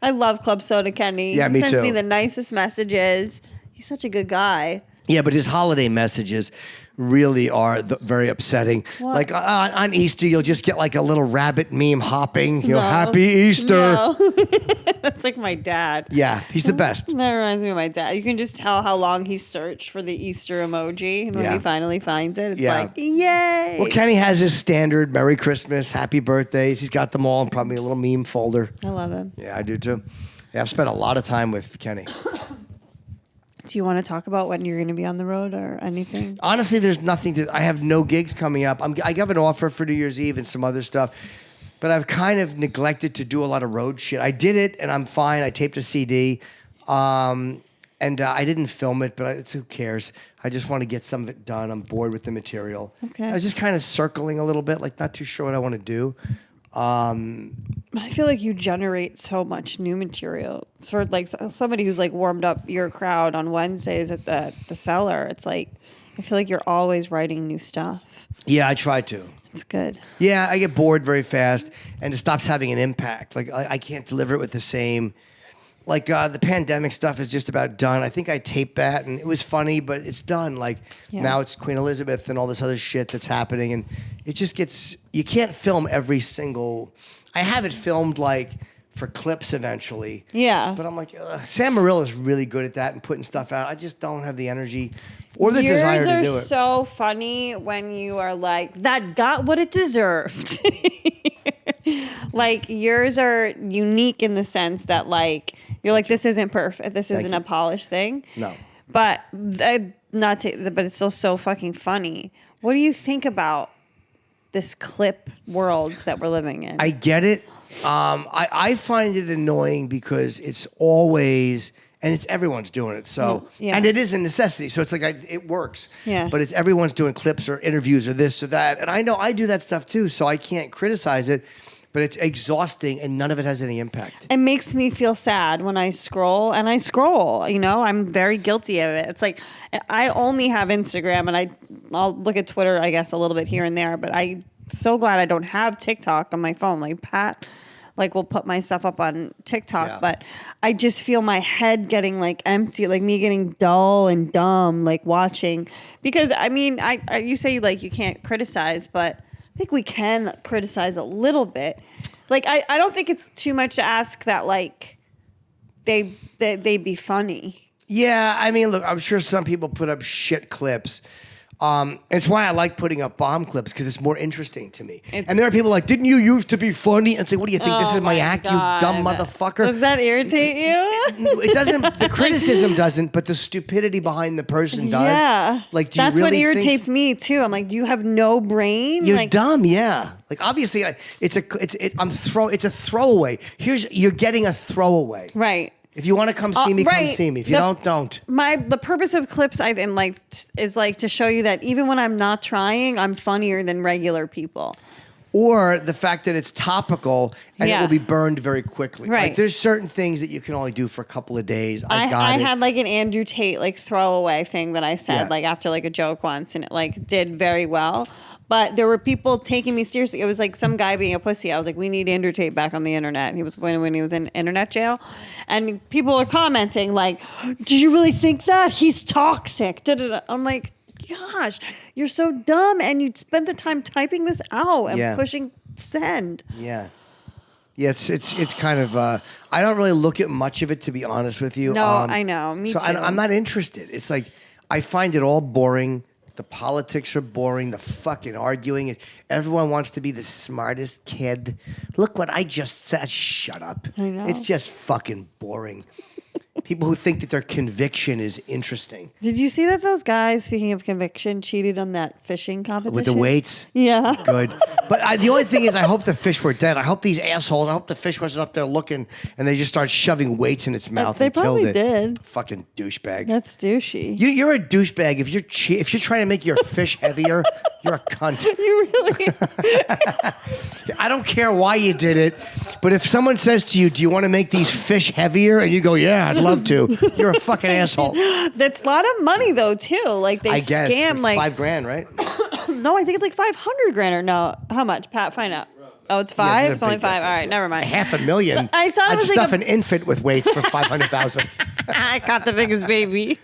I love Club Soda Kenny.
Yeah, me
He sends
too.
me the nicest messages. He's such a good guy.
Yeah, but his holiday messages really are very upsetting.
What?
Like on Easter, you'll just get like a little rabbit meme hopping. You know,
No.
"Happy Easter."
No. That's like my dad.
Yeah, he's the best.
That reminds me of my dad. You can just tell how long he searched for the Easter emoji. And when
Yeah.
he finally finds it, it's
Yeah.
like, yay.
Well, Kenny has his standard Merry Christmas, Happy Birthdays. He's got them all in probably a little meme folder.
I love him.
Yeah, I do too. Yeah, I've spent a lot of time with Kenny.
Do you want to talk about when you're going to be on the road or anything?
Honestly, there's nothing to. I have no gigs coming up. I got an offer for New Year's Eve and some other stuff, but I've kind of neglected to do a lot of road shit. I did it and I'm fine. I taped a CD, and I didn't film it, but who cares? I just want to get some of it done. I'm bored with the material.
Okay.
I was just kind of circling a little bit, like not too sure what I want to do.
But I feel like you generate so much new material for like somebody who's like warmed up your crowd on Wednesdays at the cellar. It's like, I feel like you're always writing new stuff.
Yeah, I try to.
It's good.
Yeah, I get bored very fast, and it stops having an impact. Like I can't deliver it with the same. Like the pandemic stuff is just about done. I think I taped that, and it was funny, but it's done. Like now it's Queen Elizabeth and all this other shit that's happening, and it just gets. You can't film every single. I have it filmed like for clips eventually.
Yeah.
But I'm like, Sam Morril is really good at that and putting stuff out. I just don't have the energy or the
Yours
desire to
are
do it.
so funny when you are like, that got what it deserved. Like yours are unique in the sense that like you're like, this isn't perfect. This isn't a polished thing.
No.
But but it's still so fucking funny. What do you think about this clip world that we're living in?
I get it. I find it annoying because it's always, and it's everyone's doing it. So,
Yeah.
and it is a necessity. So it's like it works.
Yeah.
But it's everyone's doing clips or interviews or this or that, and I know I do that stuff too. So I can't criticize it, but it's exhausting and none of it has any impact.
It makes me feel sad when I scroll, and I scroll, you know, I'm very guilty of it. It's like, I only have Instagram, and I'll look at Twitter, I guess, a little bit here and there, but I'm so glad I don't have TikTok on my phone. Like Pat, like will put my stuff up on TikTok,
Yeah.
but I just feel my head getting like empty, like me getting dull and dumb, like watching, because I mean, you say like you can't criticize, but I think we can criticize a little bit. Like, I don't think it's too much to ask that, like, they be funny.
Yeah, I mean, look, I'm sure some people put up shit clips. It's why I like putting up bomb clips because it's more interesting to me. And there are people like, didn't you used to be funny? And say, what do you think? This is my act, you dumb motherfucker.
Does that irritate you?
It doesn't. The criticism doesn't, but the stupidity behind the person does.
Yeah.
Like, do you
that's
really
what
think
irritates me too. I'm like, you have no brain.
you're
Like,
dumb? Yeah. Like obviously, it's a throwaway. You're getting a throwaway.
right.
If you want to come see me, come
right.
see me. If you don't.
The purpose of clips is like to show you that even when I'm not trying, I'm funnier than regular people.
Or the fact that it's topical and it will be burned very quickly.
Right.
Like there's certain things that you can only do for a couple of days. I
had like an Andrew Tate like throwaway thing that I said
Yeah.
like after like a joke once, and it like did very well. But there were people taking me seriously. It was like some guy being a pussy. I was like, we need Andrew Tate back on the internet. He was when he was in internet jail. And people are commenting like, do you really think that? He's toxic. Da-da-da. I'm like, gosh, you're so dumb. And you spent the time typing this out and pushing send.
Yeah. Yeah, it's kind of. I don't really look at much of it, to be honest with you.
No, I know. Me
so
too.
I'm not interested. It's like I find it all boring. The politics are boring. The fucking arguing. Everyone wants to be the smartest kid. Look what I just said. Shut up.
I know.
It's just fucking boring. people who think that their conviction is interesting.
Did you see that those guys, speaking of conviction, cheated on that fishing competition?
With the weights?
Yeah.
Good. But the only thing is, I hope the fish were dead. I hope these assholes, I hope the fish wasn't up there looking and they just start shoving weights in its mouth
They
and killed
probably
it.
did.
Fucking douchebags.
That's douchey.
You're a douchebag. If you're trying to make your fish heavier, you're a cunt.
You really...
I don't care why you did it, but if someone says to you, do you want to make these fish heavier? And you go, yeah, I'd love to. You're a fucking asshole.
That's a lot of money, though, too. Like, they
I guess.
scam, like...
$5,000, right?
No, I think it's like 500 grand or no. How much? Pat, find out. Oh, it's five?
there's a
It's only
big
five. All
difference,
right, never mind.
$500,000.
I thought it
I'd
was like
stuff
a-
an infant with weights for $500,000
I caught the biggest baby.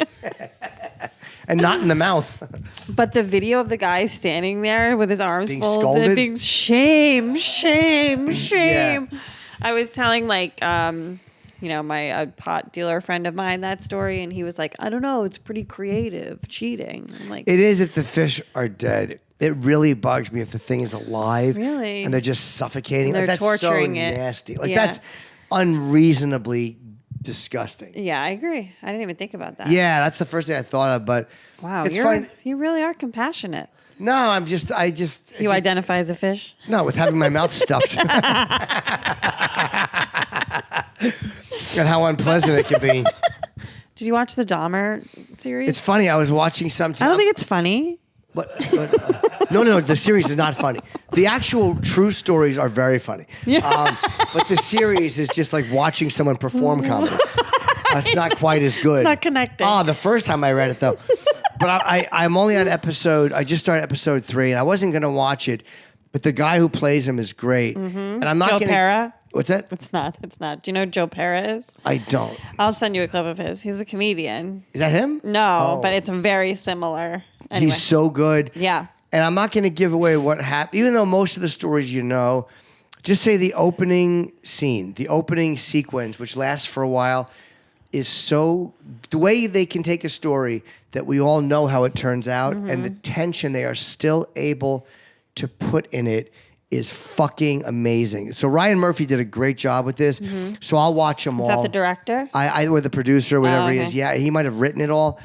and not in the mouth.
But the video of the guy standing there with his arms
Being
folded,
scolded?
being shame.
Yeah.
I was telling my pot dealer friend of mine that story, and he was like, I don't know, it's pretty creative, cheating. I'm like,
It is if the fish are dead. It really bugs me if the thing is alive.
Really?
And they're just suffocating.
They're
Like, that's
torturing
so
it.
nasty. Like,
Yeah.
that's unreasonably disgusting.
yeah, I agree. I didn't even think about that.
Yeah, that's the first thing I thought of, but
Wow,
it's fine.
you really are compassionate.
No, I just
You identify as a fish?
no, with having my mouth stuffed. And how unpleasant it can be.
Did you watch the Dahmer series?
It's funny. I was watching something.
I don't think it's funny.
No, the series is not funny. The actual true stories are very funny. But the series is just like watching someone perform comedy. That's not quite as good.
It's not connecting.
Oh, the first time I read it though. But I'm only on I just started episode 3 and I wasn't going to watch it. But the guy who plays him is great. And I'm not
Joe
going to.
Pera?
What's that?
It's not. Do you know who Joe Pera is?
I don't.
I'll send you a clip of his. He's a comedian.
Is that him?
No,
Oh.
but it's very similar. Anyway.
He's so good.
Yeah.
And I'm not going to give away what happened, even though most of the stories you know. Just say the opening scene, the opening sequence, which lasts for a while, is so the way they can take a story that we all know how it turns out, and the tension they are still able to put in it is fucking amazing. So Ryan Murphy did a great job with this. So I'll watch them all.
Is that the director?
I or the producer, whatever he
okay.
is. Yeah, he might have written it all.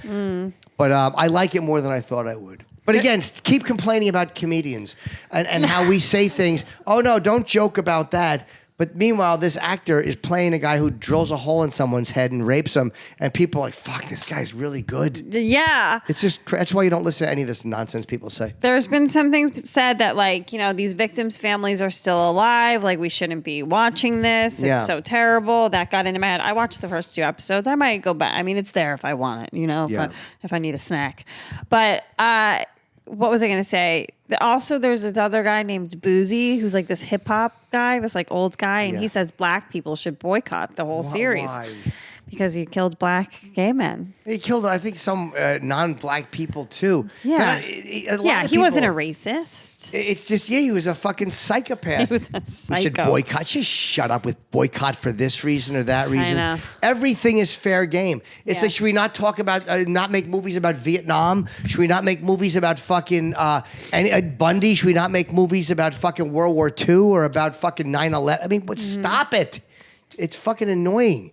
But I like it more than I thought I would. But again, keep complaining about comedians and how we say things. Oh, no, don't joke about that. But meanwhile, this actor is playing a guy who drills a hole in someone's head and rapes them. And people are like, fuck, this guy's really good.
Yeah.
It's just, that's why you don't listen to any of this nonsense people say.
There's been some things said that, like, these victims' families are still alive. Like, we shouldn't be watching this.
Yeah.
It's so terrible. That got into my head. I watched the first 2 episodes. I might go back. I mean, it's there if I want it,
Yeah.
if I need a snack. But what was I going to say? Also, there's this other guy named Boozy who's like this hip hop guy, this like old guy, and
Yeah.
he says black people should boycott the whole series
Why?
because he killed black gay men.
He killed, I think, some non-black people too.
Yeah.
A lot
Yeah,
of
he wasn't a
people-
racist.
It's just, he was a fucking psychopath.
He was a
We should
psycho.
boycott. Just shut up with boycott for this reason or that reason.
know.
Everything is fair game. It's
Yeah.
like, should we not talk about, not make movies about Vietnam? Should we not make movies about fucking Bundy? Should we not make movies about fucking World War II or about fucking 9/11? I mean, but stop it. It's fucking annoying.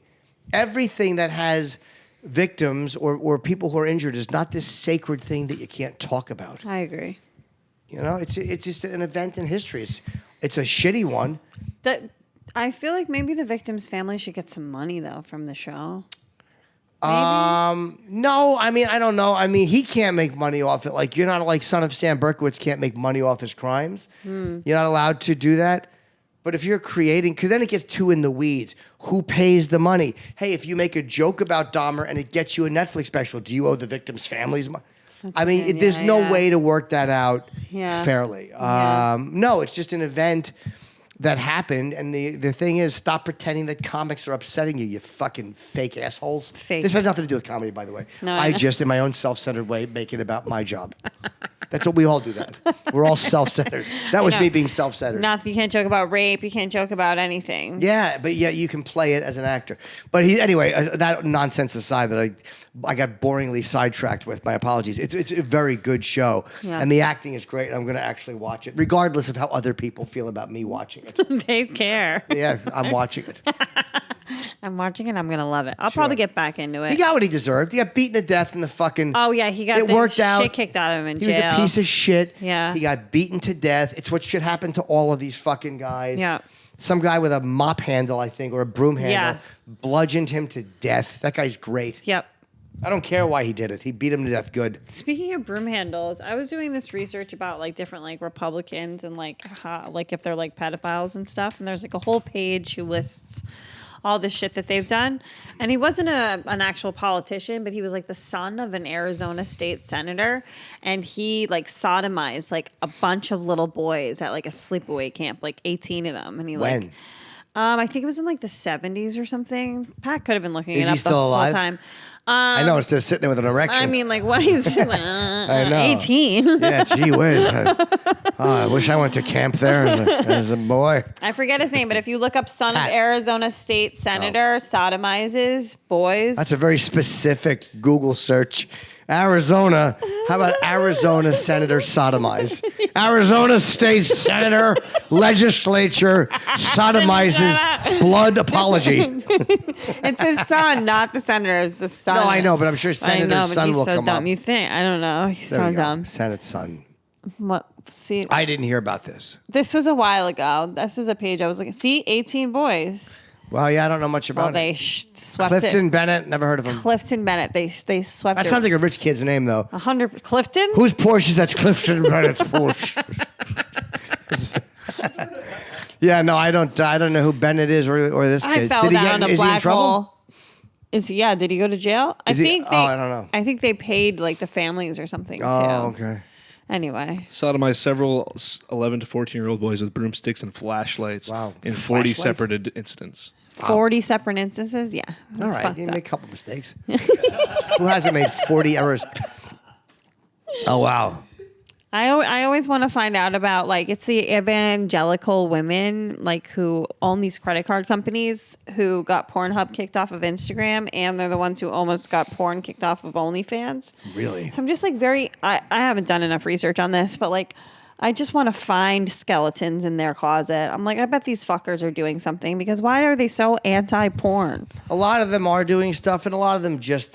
Everything that has victims or people who are injured is not this sacred thing that you can't talk about.
I agree.
It's just an event in history. It's a shitty one.
That I feel like maybe the victim's family should get some money though from the show.
No, I mean, I don't know. I mean, he can't make money off it. Like, you're not like Son of Sam Berkowitz can't make money off his crimes. You're not allowed to do that. But if you're creating, because then it gets too in the weeds. Who pays the money? Hey, if you make a joke about Dahmer and it gets you a Netflix special, do you owe the victim's families money? I mean,
opinion,
there's no
yeah.
way to work that out
Yeah.
fairly.
Yeah.
No, it's just an event that happened. And the thing is, stop pretending that comics are upsetting you, you fucking fake assholes.
Fake.
This has nothing to do with comedy, by the way.
No,
I
know.
just, in my own self-centered way, make it about my job. That's what we all do that. We're all self-centered. That was
know.
me being self-centered.
You can't joke about rape. You can't joke about anything.
Yeah, but yet you can play it as an actor. But anyway, that nonsense aside that I got boringly sidetracked with, my apologies. It's a very good show.
Yeah.
And the acting is great. I'm going to actually watch it, regardless of how other people feel about me watching it.
They care.
Yeah, I'm watching it.
I'm watching it. I'm gonna love it. I'll probably get back into it.
He got what he deserved. He got beaten to death in the fucking.
Oh yeah, he got
It
the
worked
shit
out.
kicked out of him in
He
jail.
was a piece of shit.
Yeah.
He got beaten to death. It's what should happen to all of these fucking guys.
Yeah.
Some guy with a mop handle, I think, or a broom handle,
Yeah.
bludgeoned him to death. That guy's great.
Yep.
I don't care why he did it. He beat him to death good.
Speaking of broom handles, I was doing this research about like different like Republicans and like how, like if they're like pedophiles and stuff. And there's like a whole page who lists all the shit that they've done. And he wasn't an actual politician, but he was like the son of an Arizona state senator. And he like sodomized like a bunch of little boys at like a sleepaway camp, like 18 of them. And he
When?
like, I think it was in like the 70s or something. Pat could have been looking
Is
it
he
up
still
the whole
alive?
time.
I know, instead of sitting there with an erection.
I mean, like, what he's just like,
I know.
18.
Yeah, gee whiz. I wish I went to camp there as a boy.
I forget his name, but if you look up son of
Pat.
Arizona state senator sodomizes boys.
That's a very specific Google search. Arizona. How about Arizona Senator sodomize? Arizona State Senator Legislature sodomizes blood apology.
It's his son, not the senator. It's the son.
No, I know, but I'm sure
I
Senator's
know, but
son
he's
will
so
come
dumb.
up.
You think? I don't know. He's
There
so
we go.
dumb.
Senate's son.
What? See,
I didn't hear about this.
this was a while ago. This was a page I was looking. See, 18 boys.
Well, yeah, I don't know much
Well,
about
they
it.
swept
Clifton
it.
Bennett, never heard of him.
Clifton Bennett. They swept
That
it.
sounds like a rich kid's name, though.
100. Clifton?
Whose Porsche is that? Clifton Bennett's Porsche. Yeah, no, I don't know who Bennett is or this
I
kid.
fell
Did he
down
get?
a
Is he in
black
trouble?
hole. Yeah? Did he go to jail?
Is he-
think.
oh, I don't know.
I think they paid like the families or something too.
Oh, okay.
Anyway,
Sodomized several 11 to 14-year-old boys with broomsticks and flashlights
Wow.
in 40
Flashlight?
separate incidents.
40 separate instances. Yeah,
All
that's
right,
fucked
you
up.
made a couple mistakes. Who hasn't made 40 errors? Oh, wow.
I always want to find out about like it's the evangelical women like who own these credit card companies who got Pornhub kicked off of Instagram, and they're the ones who almost got porn kicked off of OnlyFans.
Really?
So I'm just like I haven't done enough research on this, but like I just want to find skeletons in their closet. I'm like, I bet these fuckers are doing something, because why are they so anti-porn?
A lot of them are doing stuff, and a lot of them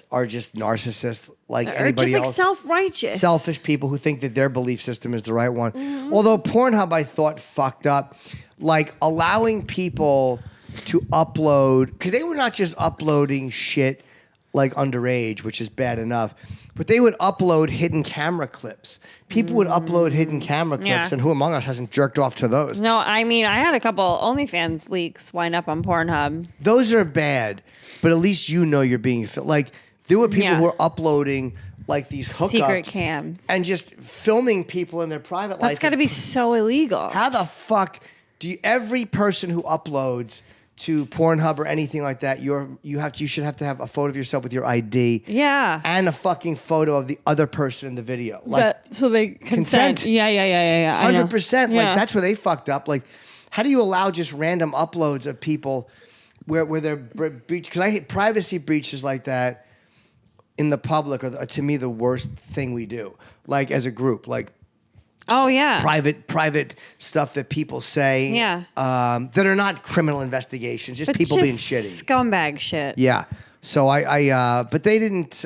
are just narcissists like
Or
anybody
just like
else.
self-righteous.
Selfish people who think that their belief system is the right one.
Mm-hmm.
Although Pornhub, I thought, fucked up. Like allowing people to upload, because they were not just uploading shit like underage, which is bad enough, but they would upload hidden camera clips. People would upload hidden camera clips,
Yeah.
and who among us hasn't jerked off to those?
No, I mean, I had a couple OnlyFans leaks wind up on Pornhub.
Those are bad, but at least you know you're being like. There were people
Yeah.
who were uploading like these hookups,
Secret cams.
and just filming people in their private life.
That's got to be so illegal.
How the fuck do you? Every person who uploads to Pornhub or anything like that, you should have to have a photo of yourself with your ID.
Yeah.
And a fucking photo of the other person in the video. Like
So they consent. Yeah. I know.
100%.
Yeah.
Like that's where they fucked up. Like, how do you allow just random uploads of people where they're breach? Because I hate privacy breaches like that in the public are to me the worst thing we do. Like as a group, like
Oh yeah.
private stuff that people say.
Yeah.
That are not criminal investigations, just
But
people
just
being shitty.
Scumbag shit.
Yeah. So but they didn't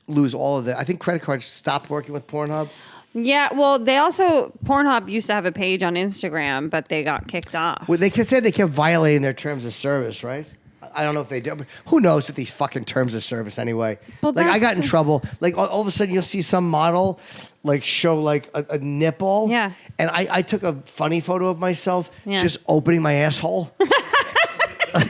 lose all of it. I think credit cards stopped working with Pornhub.
Yeah. Well, Pornhub used to have a page on Instagram, but they got kicked off.
Well, they said they kept violating their terms of service, right? I don't know if they did, but who knows with these fucking terms of service anyway.
Well,
like I got in
that's-
trouble. Like all of a sudden you'll see some model like show like a nipple.
Yeah.
And I took a funny photo of myself
Yeah.
just opening my asshole.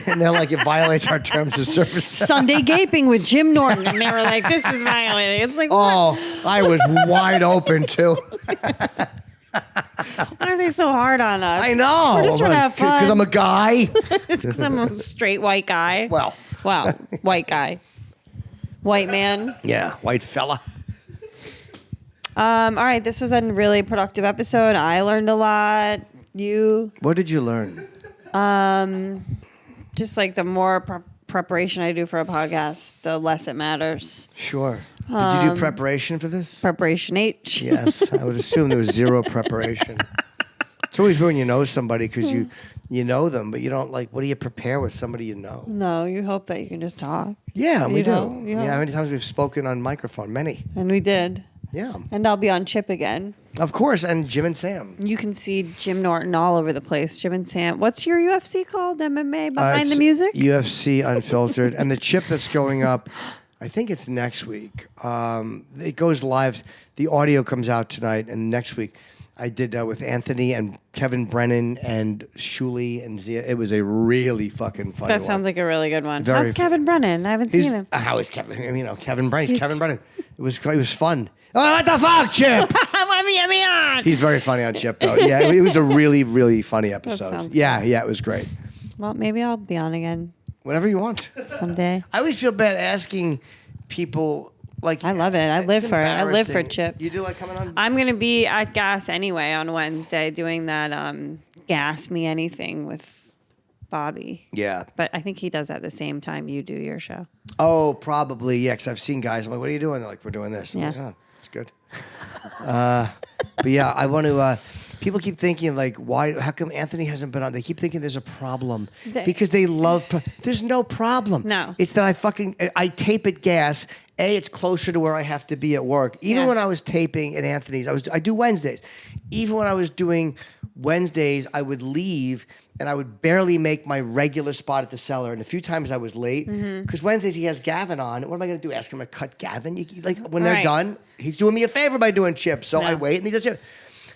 And they're like, it violates our terms of service.
Sunday gaping with Jim Norton, and they were like, "This is violating." It's like,
Oh, I was wide open too.
why are they so hard on us?
I know.
We're just trying to have fun.
Because I'm a guy.
It's because I'm a straight white guy.
Well,
Wow, white guy, white man.
yeah, white fella.
All right, this was a really productive episode. I learned a lot. You,
What did you learn?
just like the more preparation I do for a podcast, the less it matters.
Sure. Did you do preparation for this?
Preparation H.
Yes, I would assume there was zero preparation. It's always when you know somebody because you know them, but you don't like. What do you prepare with somebody you know?
No, you hope that you can just talk.
Yeah, we
know,
do.
you know.
Yeah, how many times we've spoken on microphone? Many.
And we did.
Yeah,
And I'll be on Chip again.
of course. And Jim and Sam.
You can see Jim Norton all over the place. Jim and Sam. What's your UFC called? MMA Behind the
It's
Music?
UFC Unfiltered, and the Chip that's going up. I think it's next week. It goes live. The audio comes out tonight, and next week I did with Anthony and Kevin Brennan and Shuli and Zia. It was a really fucking funny
That
one.
sounds like a really good one.
Very
How's Kevin Brennan? I haven't seen him.
How is Kevin? Kevin Brennan. He's Kevin Brennan. It was fun. Oh, what the fuck, Chip?
Let me on.
He's very funny on Chip, though. Yeah, it was a really, really funny episode.
sounds
Yeah, it was great.
Well, maybe I'll be on again
Whenever you want.
someday.
I always feel bad asking people. Like
I love it. I
it's
live for it. I live for
embarrassing.
Chip.
You do like coming on?
I'm going to be at Gas anyway on Wednesday doing that Gas Me Anything with Bobby.
Yeah.
But I think he does at the same time you do your show.
Oh, probably. Yeah, because I've seen guys. I'm like, what are you doing? They're like, we're doing this. I'm
Yeah.
like, oh, that's good. But yeah, I want to. People keep thinking like, why? How come Anthony hasn't been on? They keep thinking there's a problem because they love. There's no problem.
No.
It's that I tape at Gas. It's closer to where I have to be at work. Even
Yeah.
when I was taping at Anthony's, I do Wednesdays. Even when I was doing Wednesdays, I would leave and I would barely make my regular spot at the cellar. And a few times I was late because Wednesdays he has Gavin on. What am I going to do? Ask him to cut Gavin? Like when they're
Right.
done, he's doing me a favor by doing chips. So
No.
I wait and he does chips.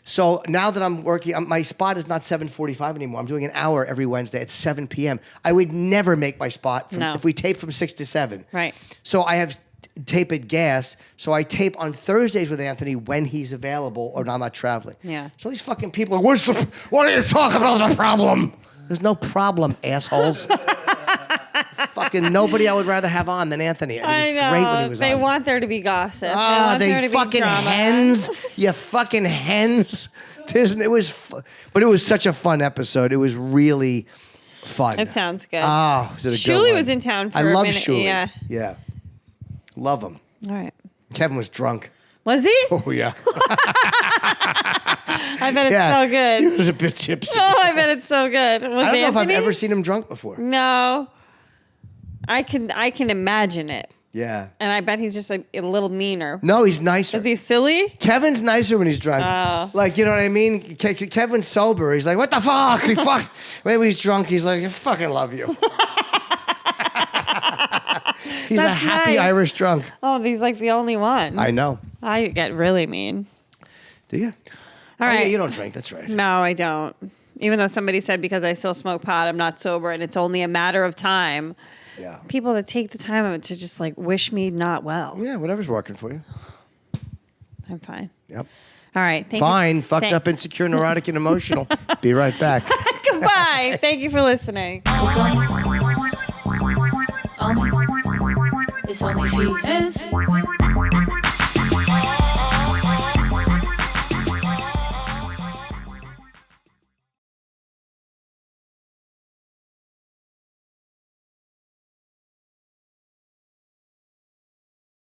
So now that I'm working, my spot is not 7:45 anymore. I'm doing an hour every Wednesday at 7 p.m. I would never make my spot
No.
if we tape from 6 to 7.
Right.
So I have tape at Gas. So I tape on Thursdays with Anthony when he's available or I'm not traveling.
Yeah.
So these fucking people are, what are you talking about the problem? There's no problem, assholes. Fucking nobody I would rather have on than Anthony. He was
I know.
great when he was
they
on.
want there to be gossip.
Ah,
they want there
they
to be
fucking
drama.
hens. You fucking hens. But it was such a fun episode. It was really fun.
It sounds good.
Oh, was it a good
Shuli
one?
was in town for
I
a
love
minute.
Shuli.
Yeah.
Yeah. Love him.
All right.
Kevin was drunk.
Was he?
Oh, yeah.
I bet it's
yeah.
so good.
He was a bit tipsy.
Oh, I bet it's so good. Was
I don't know if I've
Anthony?
ever seen him drunk before.
No. I can imagine it.
Yeah.
And I bet he's just like a little meaner.
No, he's nicer.
Is he silly?
Kevin's nicer when he's drunk.
Oh.
Like, you know what I mean? Kevin's sober. He's like, what the fuck? Maybe he's drunk. He's like, I fucking love you. He's a
That's
happy
nice.
Irish drunk.
Oh, he's like the only one.
I know.
I get really mean.
Do you?
All
Oh,
right.
yeah, you don't drink. That's right.
No, I don't. Even though somebody said because I still smoke pot, I'm not sober and it's only a matter of time.
Yeah.
People that take the time of it to just like wish me not well.
Yeah, whatever's working for you.
I'm fine.
Yep.
All right. Thank
Fine.
you.
Fucked up, insecure, neurotic, and emotional. Be right back.
Goodbye. Thank you for listening.
It's only Feehans.